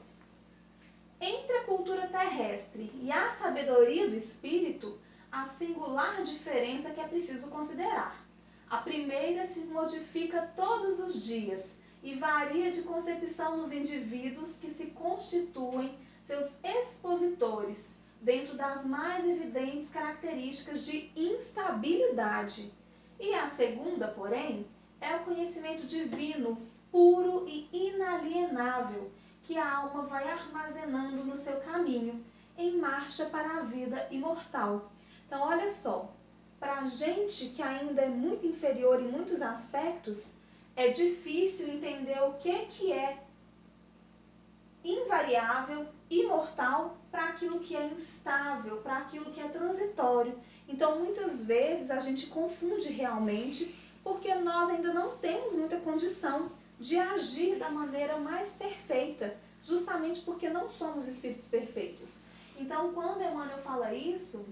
Entre a cultura terrestre e a sabedoria do espírito, há singular diferença que é preciso considerar. A primeira se modifica todos os dias e varia de concepção nos indivíduos que se constituem seus expositores, dentro das mais evidentes características de instabilidade. E a segunda, porém, é o conhecimento divino, puro e inalienável, que a alma vai armazenando no seu caminho, em marcha para a vida imortal. Então, olha só, para a gente que ainda é muito inferior em muitos aspectos, é difícil entender o que é invariável, imortal, para aquilo que é instável, para aquilo que é transitório. Então, muitas vezes a gente confunde realmente, porque nós ainda não temos muita condição de agir da maneira mais perfeita, justamente porque não somos espíritos perfeitos. Então, quando Emmanuel fala isso,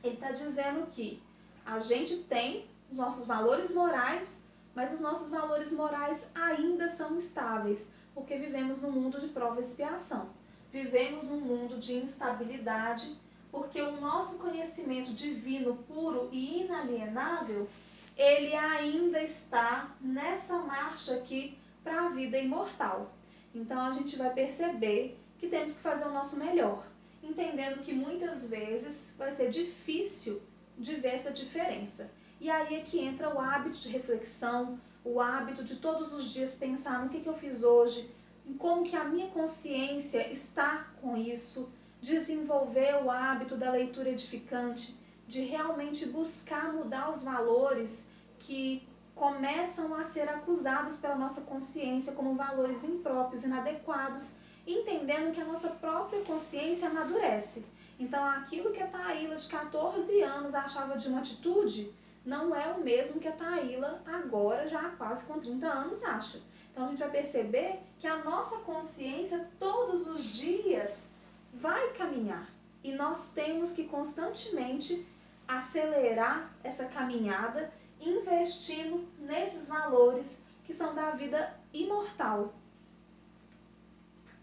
ele está dizendo que a gente tem os nossos valores morais, mas os nossos valores morais ainda são instáveis, porque vivemos num mundo de prova e expiação. Vivemos num mundo de instabilidade, porque o nosso conhecimento divino, puro e inalienável, ele ainda está nessa marcha aqui para a vida imortal. Então a gente vai perceber que temos que fazer o nosso melhor, entendendo que muitas vezes vai ser difícil de ver essa diferença. E aí é que entra o hábito de reflexão, o hábito de todos os dias pensar no que eu fiz hoje, em como que a minha consciência está com isso, desenvolver o hábito da leitura edificante, de realmente buscar mudar os valores que começam a ser acusados pela nossa consciência como valores impróprios, inadequados, entendendo que a nossa própria consciência amadurece. Então, aquilo que a Taíla de 14 anos achava de uma atitude, não é o mesmo que a Taíla agora, já quase com 30 anos, acha. Então, a gente vai perceber que a nossa consciência, todos os dias, vai caminhar. E nós temos que constantemente acelerar essa caminhada, investindo nesses valores que são da vida imortal.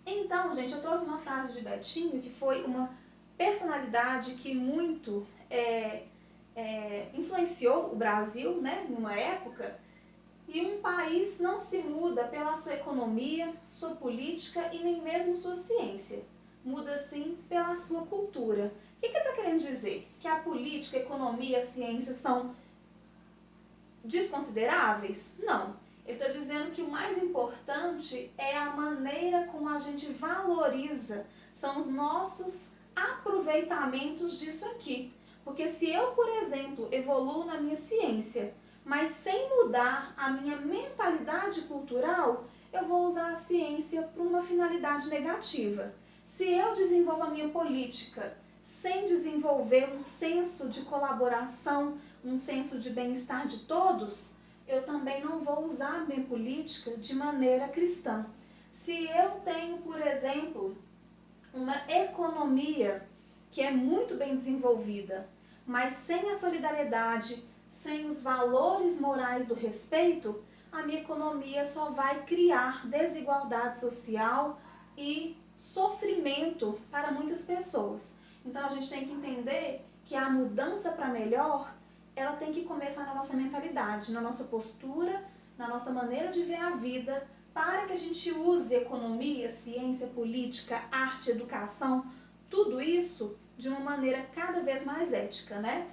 Então, gente, eu trouxe uma frase de Betinho, que foi uma personalidade que muito influenciou o Brasil, né, numa época. E um país não se muda pela sua economia, sua política e nem mesmo sua ciência. Muda sim pela sua cultura. O que ele está querendo dizer? Que a política, a economia, a ciência são desconsideráveis? Não. Ele está dizendo que o mais importante é a maneira como a gente valoriza, são os nossos aproveitamentos disso aqui. Porque se eu, por exemplo, evoluo na minha ciência, mas sem mudar a minha mentalidade cultural, eu vou usar a ciência para uma finalidade negativa. Se eu desenvolvo a minha política sem desenvolver um senso de colaboração, um senso de bem-estar de todos, eu também não vou usar a minha política de maneira cristã. Se eu tenho, por exemplo, uma economia que é muito bem desenvolvida, mas sem a solidariedade, sem os valores morais do respeito, a minha economia só vai criar desigualdade social e sofrimento para muitas pessoas. Então a gente tem que entender que a mudança para melhor, ela tem que começar na nossa mentalidade, na nossa postura, na nossa maneira de ver a vida, para que a gente use economia, ciência, política, arte, educação, tudo isso de uma maneira cada vez mais ética, né?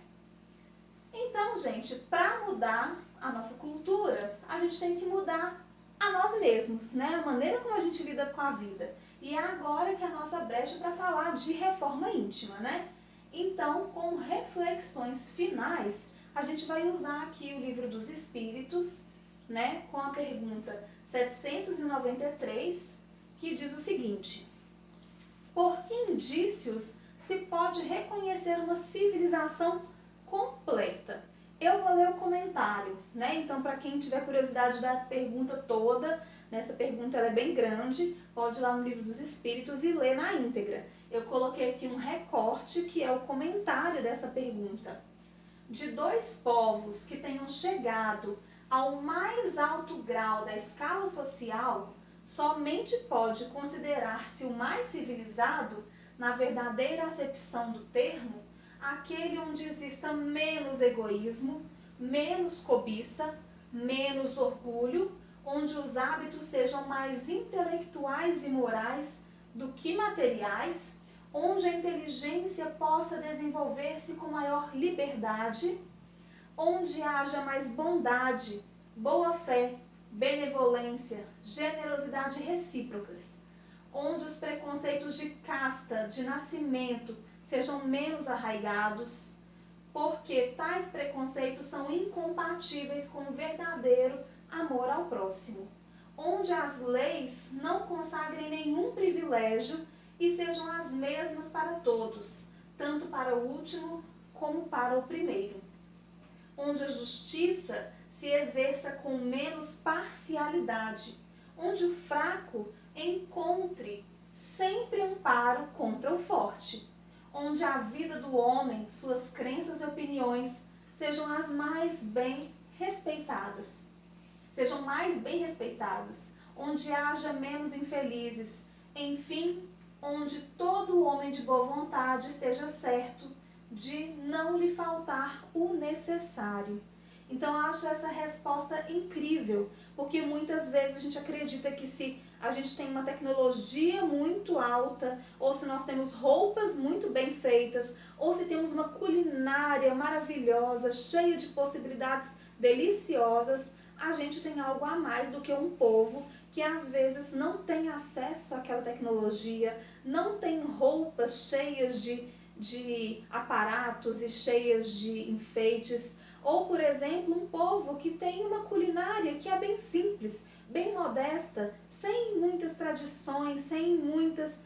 Então, gente, para mudar a nossa cultura, a gente tem que mudar a nós mesmos, né? A maneira como a gente lida com a vida. E é agora que a nossa brecha para falar de reforma íntima, né? Então, com reflexões finais, a gente vai usar aqui o Livro dos Espíritos, né? Com a pergunta 793, que diz o seguinte: por que indícios se pode reconhecer uma civilização completa? Eu vou ler o comentário, né? Então, para quem tiver curiosidade da pergunta toda, nessa pergunta ela é bem grande, pode ir lá no Livro dos Espíritos e ler na íntegra. Eu coloquei aqui um recorte que é o comentário dessa pergunta. De dois povos que tenham chegado ao mais alto grau da escala social, somente pode considerar-se o mais civilizado, na verdadeira acepção do termo, aquele onde exista menos egoísmo, menos cobiça, menos orgulho, onde os hábitos sejam mais intelectuais e morais do que materiais, onde a inteligência possa desenvolver-se com maior liberdade, onde haja mais bondade, boa-fé, benevolência, generosidade recíprocas, onde os preconceitos de casta, de nascimento, sejam menos arraigados, porque tais preconceitos são incompatíveis com o verdadeiro amor ao próximo, onde as leis não consagrem nenhum privilégio e sejam as mesmas para todos, tanto para o último como para o primeiro, onde a justiça se exerça com menos parcialidade, onde o fraco encontre sempre amparo contra o forte, onde a vida do homem, suas crenças e opiniões sejam as mais bem respeitadas, onde haja menos infelizes, enfim, onde todo homem de boa vontade esteja certo de não lhe faltar o necessário. Então, eu acho essa resposta incrível, porque muitas vezes a gente acredita que se a gente tem uma tecnologia muito alta, ou se nós temos roupas muito bem feitas, ou se temos uma culinária maravilhosa, cheia de possibilidades deliciosas, a gente tem algo a mais do que um povo que às vezes não tem acesso àquela tecnologia, não tem roupas cheias de aparatos e cheias de enfeites. Ou, por exemplo, um povo que tem uma culinária que é bem simples, bem modesta, sem muitas tradições, sem muitas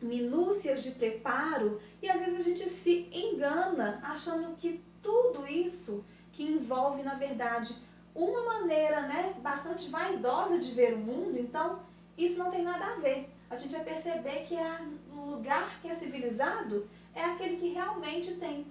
minúcias de preparo, e às vezes a gente se engana achando que tudo isso que envolve, na verdade, uma maneira, né, bastante vaidosa de ver o mundo, então isso não tem nada a ver. A gente vai perceber que lugar que é civilizado é aquele que realmente tem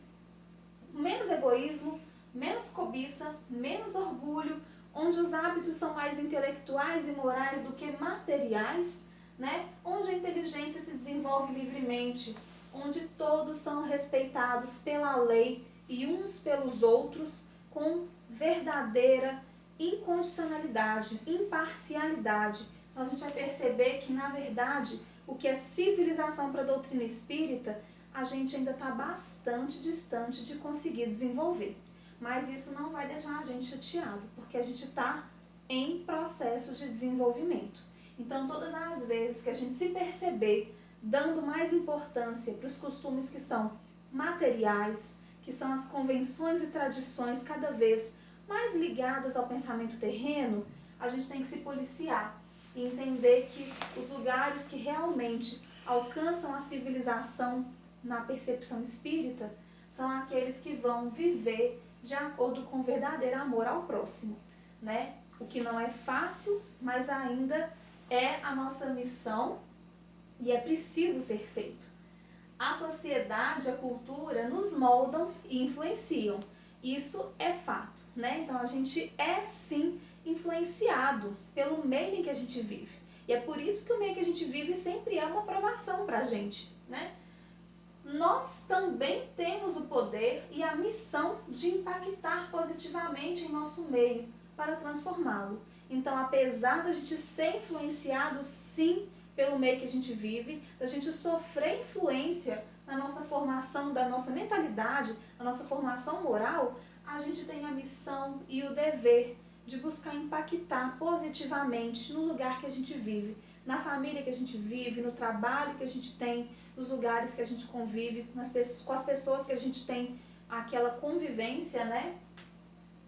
menos egoísmo, menos cobiça, menos orgulho, onde os hábitos são mais intelectuais e morais do que materiais, né? Onde a inteligência se desenvolve livremente, onde todos são respeitados pela lei e uns pelos outros com verdadeira incondicionalidade, imparcialidade. Então a gente vai perceber que, na verdade, o que é civilização para a doutrina espírita, a gente ainda está bastante distante de conseguir desenvolver. Mas isso não vai deixar a gente chateado, porque a gente está em processo de desenvolvimento. Então, todas as vezes que a gente se perceber dando mais importância para os costumes que são materiais, que são as convenções e tradições cada vez mais ligadas ao pensamento terreno, a gente tem que se policiar e entender que os lugares que realmente alcançam a civilização na percepção espírita são aqueles que vão viver de acordo com o verdadeiro amor ao próximo, né? O que não é fácil, mas ainda é a nossa missão e é preciso ser feito. A sociedade, a cultura nos moldam e influenciam. Isso é fato, né? Então a gente é sim influenciado pelo meio em que a gente vive. E é por isso que o meio que a gente vive sempre é uma provação para a gente, né? Nós também temos o poder e a missão de impactar positivamente em nosso meio para transformá-lo. Então, apesar da gente ser influenciado, sim, pelo meio que a gente vive, da gente sofrer influência na nossa formação, da nossa mentalidade, na nossa formação moral, a gente tem a missão e o dever de buscar impactar positivamente no lugar que a gente vive, na família que a gente vive, no trabalho que a gente tem, nos lugares que a gente convive, com as pessoas que a gente tem aquela convivência, né?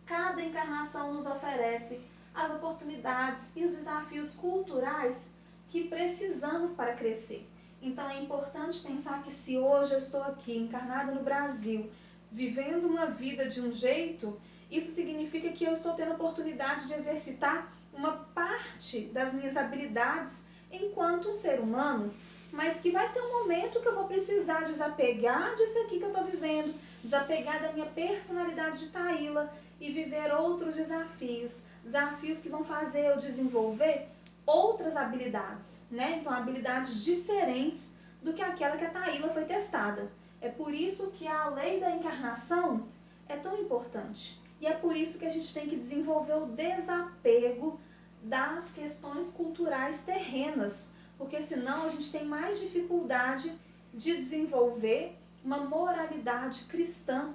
Cada encarnação nos oferece as oportunidades e os desafios culturais que precisamos para crescer. Então é importante pensar que se hoje eu estou aqui, encarnada no Brasil, vivendo uma vida de um jeito, isso significa que eu estou tendo a oportunidade de exercitar uma parte das minhas habilidades enquanto um ser humano, mas que vai ter um momento que eu vou precisar desapegar disso aqui que eu estou vivendo, desapegar da minha personalidade de Taíla e viver outros desafios, desafios que vão fazer eu desenvolver outras habilidades, né? Então, habilidades diferentes do que aquela que a Taíla foi testada. É por isso que a lei da encarnação é tão importante. E é por isso que a gente tem que desenvolver o desapego das questões culturais terrenas, porque senão a gente tem mais dificuldade de desenvolver uma moralidade cristã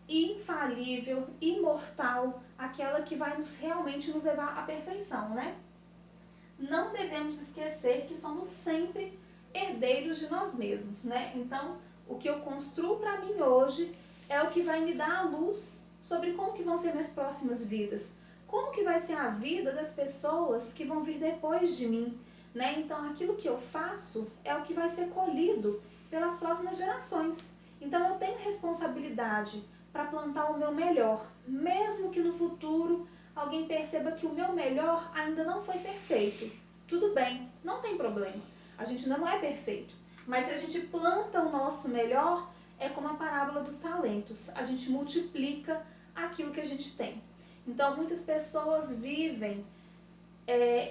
infalível, imortal, aquela que vai realmente nos levar à perfeição, né? Não devemos esquecer que somos sempre herdeiros de nós mesmos, né? Então, o que eu construo para mim hoje é o que vai me dar a luz sobre como que vão ser minhas próximas vidas, como que vai ser a vida das pessoas que vão vir depois de mim, né? Então, aquilo que eu faço é o que vai ser colhido pelas próximas gerações. Então, eu tenho responsabilidade para plantar o meu melhor, mesmo que no futuro alguém perceba que o meu melhor ainda não foi perfeito. Tudo bem, não tem problema. A gente ainda não é perfeito. Mas se a gente planta o nosso melhor, é como a parábola dos talentos. A gente multiplica aquilo que a gente tem. Então, muitas pessoas vivem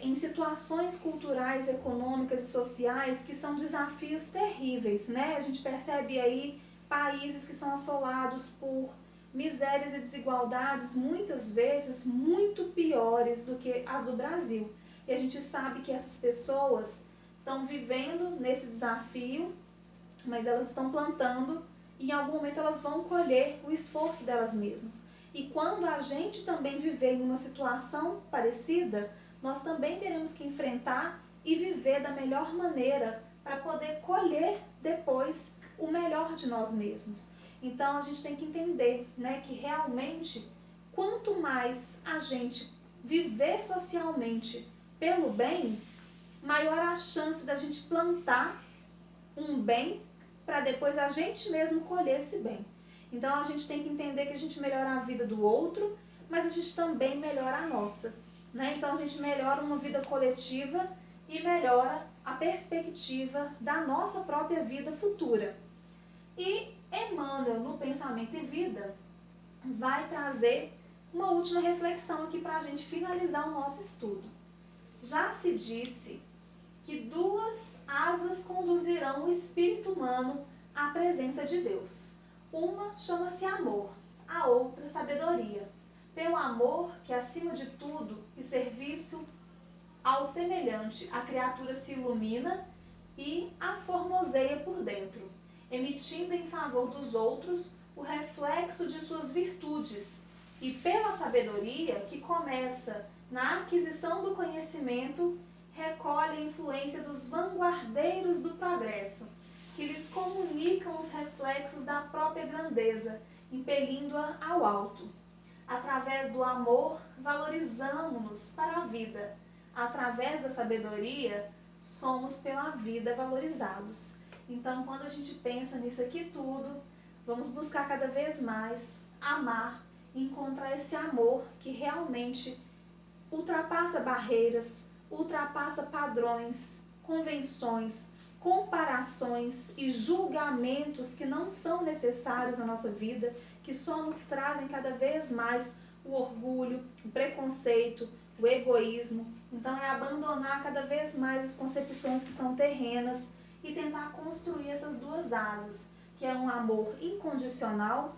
em situações culturais, econômicas e sociais que são desafios terríveis, né? A gente percebe aí países que são assolados por misérias e desigualdades, muitas vezes muito piores do que as do Brasil. E a gente sabe que essas pessoas estão vivendo nesse desafio, mas elas estão plantando e em algum momento elas vão colher o esforço delas mesmas. E quando a gente também viver em uma situação parecida, nós também teremos que enfrentar e viver da melhor maneira para poder colher depois o melhor de nós mesmos. Então a gente tem que entender, né, que realmente quanto mais a gente viver socialmente pelo bem, maior a chance da gente plantar um bem para depois a gente mesmo colher esse bem. Então a gente tem que entender que a gente melhora a vida do outro, mas a gente também melhora a nossa, né? Então a gente melhora uma vida coletiva e melhora a perspectiva da nossa própria vida futura. E Emmanuel, no Pensamento e Vida, vai trazer uma última reflexão aqui para a gente finalizar o nosso estudo. Já se disse que 2 asas conduzirão o espírito humano à presença de Deus. Uma chama-se amor, a outra sabedoria. Pelo amor, que acima de tudo e serviço ao semelhante, a criatura se ilumina e a formoseia por dentro, emitindo em favor dos outros o reflexo de suas virtudes, e pela sabedoria, que começa na aquisição do conhecimento, recolhe a influência dos vanguardeiros do progresso, que lhes comunicam os reflexos da própria grandeza, impelindo-a ao alto. Através do amor, valorizamo-nos para a vida. Através da sabedoria, somos pela vida valorizados. Então, quando a gente pensa nisso aqui tudo, vamos buscar cada vez mais amar e encontrar esse amor que realmente ultrapassa barreiras, ultrapassa padrões, convenções, comparações e julgamentos que não são necessários na nossa vida, que só nos trazem cada vez mais o orgulho, o preconceito, o egoísmo. Então é abandonar cada vez mais as concepções que são terrenas e tentar construir essas 2 asas, que é um amor incondicional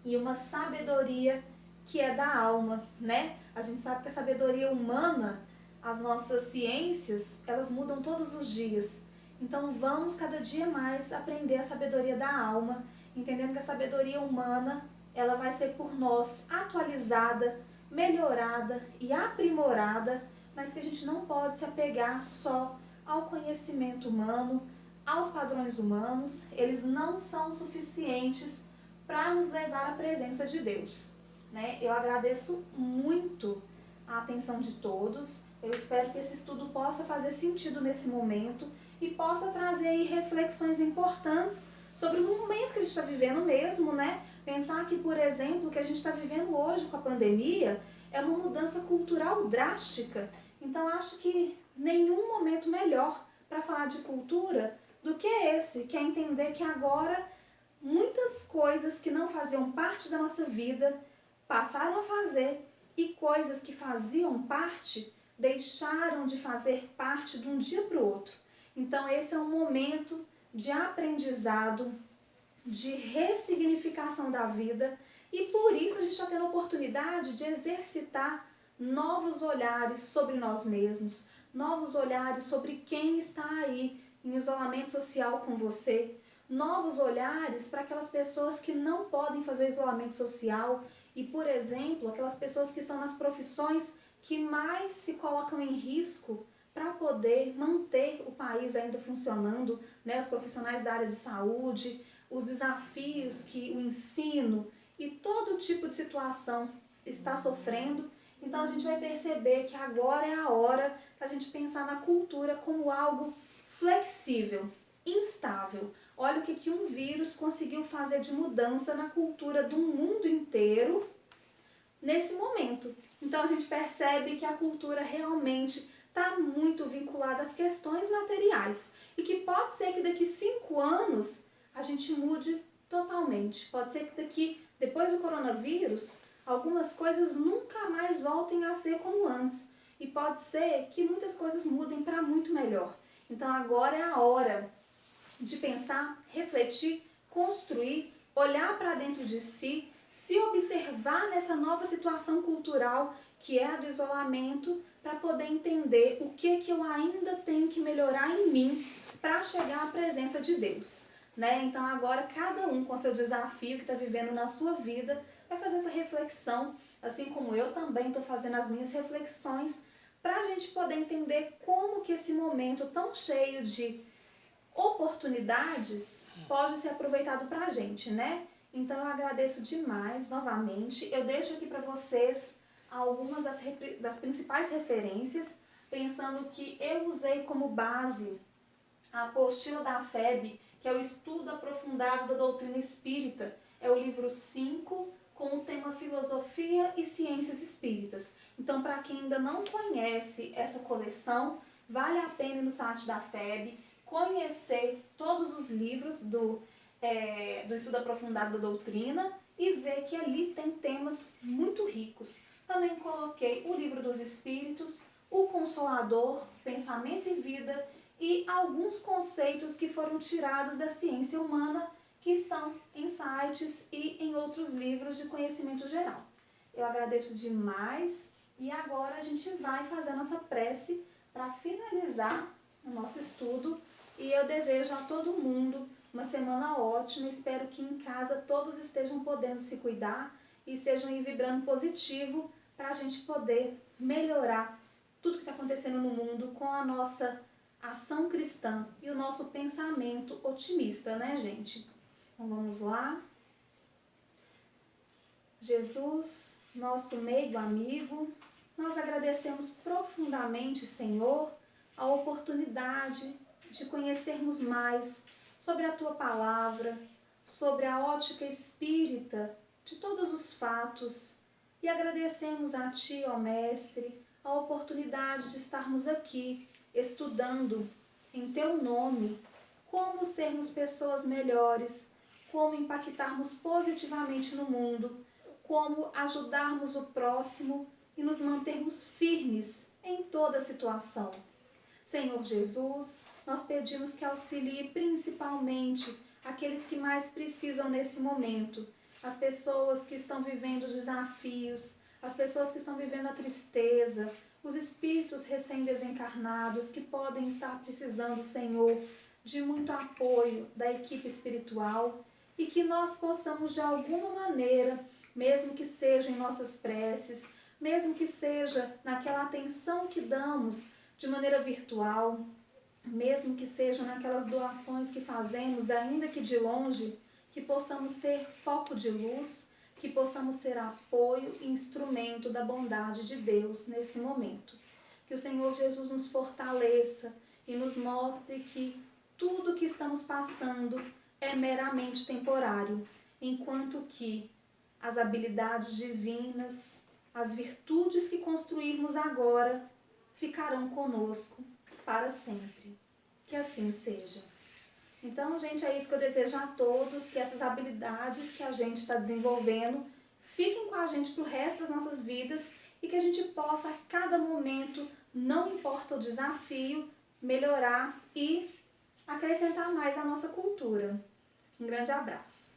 e uma sabedoria que é da alma, né? A gente sabe que a sabedoria humana, as nossas ciências, elas mudam todos os dias. Então vamos cada dia mais aprender a sabedoria da alma, entendendo que a sabedoria humana, ela vai ser por nós atualizada, melhorada e aprimorada, mas que a gente não pode se apegar só ao conhecimento humano, aos padrões humanos. Eles não são suficientes para nos levar à presença de Deus, né? Eu agradeço muito a atenção de todos. Eu espero que esse estudo possa fazer sentido nesse momento e possa trazer aí reflexões importantes sobre o momento que a gente está vivendo mesmo, né? Pensar que, por exemplo, o que a gente está vivendo hoje com a pandemia é uma mudança cultural drástica. Então, acho que nenhum momento melhor para falar de cultura do que esse, que é entender que agora muitas coisas que não faziam parte da nossa vida passaram a fazer, e coisas que faziam parte deixaram de fazer parte de um dia para o outro. Então esse é um momento de aprendizado, de ressignificação da vida, e por isso a gente está tendo a oportunidade de exercitar novos olhares sobre nós mesmos, novos olhares sobre quem está aí em isolamento social com você, novos olhares para aquelas pessoas que não podem fazer isolamento social e, por exemplo, aquelas pessoas que estão nas profissões que mais se colocam em risco para poder manter o país ainda funcionando, né? Os profissionais da área de saúde, os desafios que o ensino e todo tipo de situação está sofrendo. Então a gente vai perceber que agora é a hora da gente pensar na cultura como algo flexível, instável. Olha o que um vírus conseguiu fazer de mudança na cultura do mundo inteiro nesse momento. Então a gente percebe que a cultura realmente está muito vinculada às questões materiais e que pode ser que daqui 5 anos a gente mude totalmente. Pode ser que depois do coronavírus, algumas coisas nunca mais voltem a ser como antes. E pode ser que muitas coisas mudem para muito melhor. Então agora é a hora de pensar, refletir, construir, olhar para dentro de si, se observar nessa nova situação cultural que é a do isolamento, para poder entender o que eu ainda tenho que melhorar em mim para chegar à presença de Deus, né? Então agora cada um com seu desafio que está vivendo na sua vida vai fazer essa reflexão, assim como eu também estou fazendo as minhas reflexões, para a gente poder entender como que esse momento tão cheio de oportunidades pode ser aproveitado para a gente, né? Então eu agradeço demais novamente. Eu deixo aqui para vocês algumas das principais referências, pensando que eu usei como base a apostila da FEB, que é o estudo aprofundado da doutrina espírita. É o livro 5, com o tema Filosofia e Ciências Espíritas. Então, para quem ainda não conhece essa coleção, Vale a pena ir no site da FEB, conhecer todos os livros do Estudo Aprofundado da Doutrina e ver que ali tem temas muito ricos. Também coloquei o Livro dos Espíritos, o Consolador, Pensamento e Vida e alguns conceitos que foram tirados da ciência humana que estão em sites e em outros livros de conhecimento geral. Eu agradeço demais e agora a gente vai fazer a nossa prece para finalizar o nosso estudo e eu desejo a todo mundo uma semana ótima. Espero que em casa todos estejam podendo se cuidar e estejam aí vibrando positivo para a gente poder melhorar tudo que está acontecendo no mundo com a nossa ação cristã e o nosso pensamento otimista, né, gente? Então vamos lá. Jesus, nosso meigo amigo, nós agradecemos profundamente, Senhor, a oportunidade de conhecermos mais sobre a Tua Palavra, sobre a ótica espírita de todos os fatos e agradecemos a Ti, ó Mestre, a oportunidade de estarmos aqui estudando em Teu nome como sermos pessoas melhores, como impactarmos positivamente no mundo, como ajudarmos o próximo e nos mantermos firmes em toda situação. Senhor Jesus, nós pedimos que auxilie principalmente aqueles que mais precisam nesse momento, as pessoas que estão vivendo desafios, as pessoas que estão vivendo a tristeza, os espíritos recém-desencarnados que podem estar precisando, Senhor, de muito apoio da equipe espiritual e que nós possamos de alguma maneira, mesmo que seja em nossas preces, mesmo que seja naquela atenção que damos de maneira virtual, mesmo que seja naquelas doações que fazemos, ainda que de longe, que possamos ser foco de luz, que possamos ser apoio e instrumento da bondade de Deus nesse momento. Que o Senhor Jesus nos fortaleça e nos mostre que tudo que estamos passando é meramente temporário, enquanto que as habilidades divinas, as virtudes que construirmos agora ficarão conosco para sempre. Que assim seja. Então, gente, é isso que eu desejo a todos, que essas habilidades que a gente está desenvolvendo fiquem com a gente para o resto das nossas vidas e que a gente possa, a cada momento, não importa o desafio, melhorar e acrescentar mais à nossa cultura. Um grande abraço.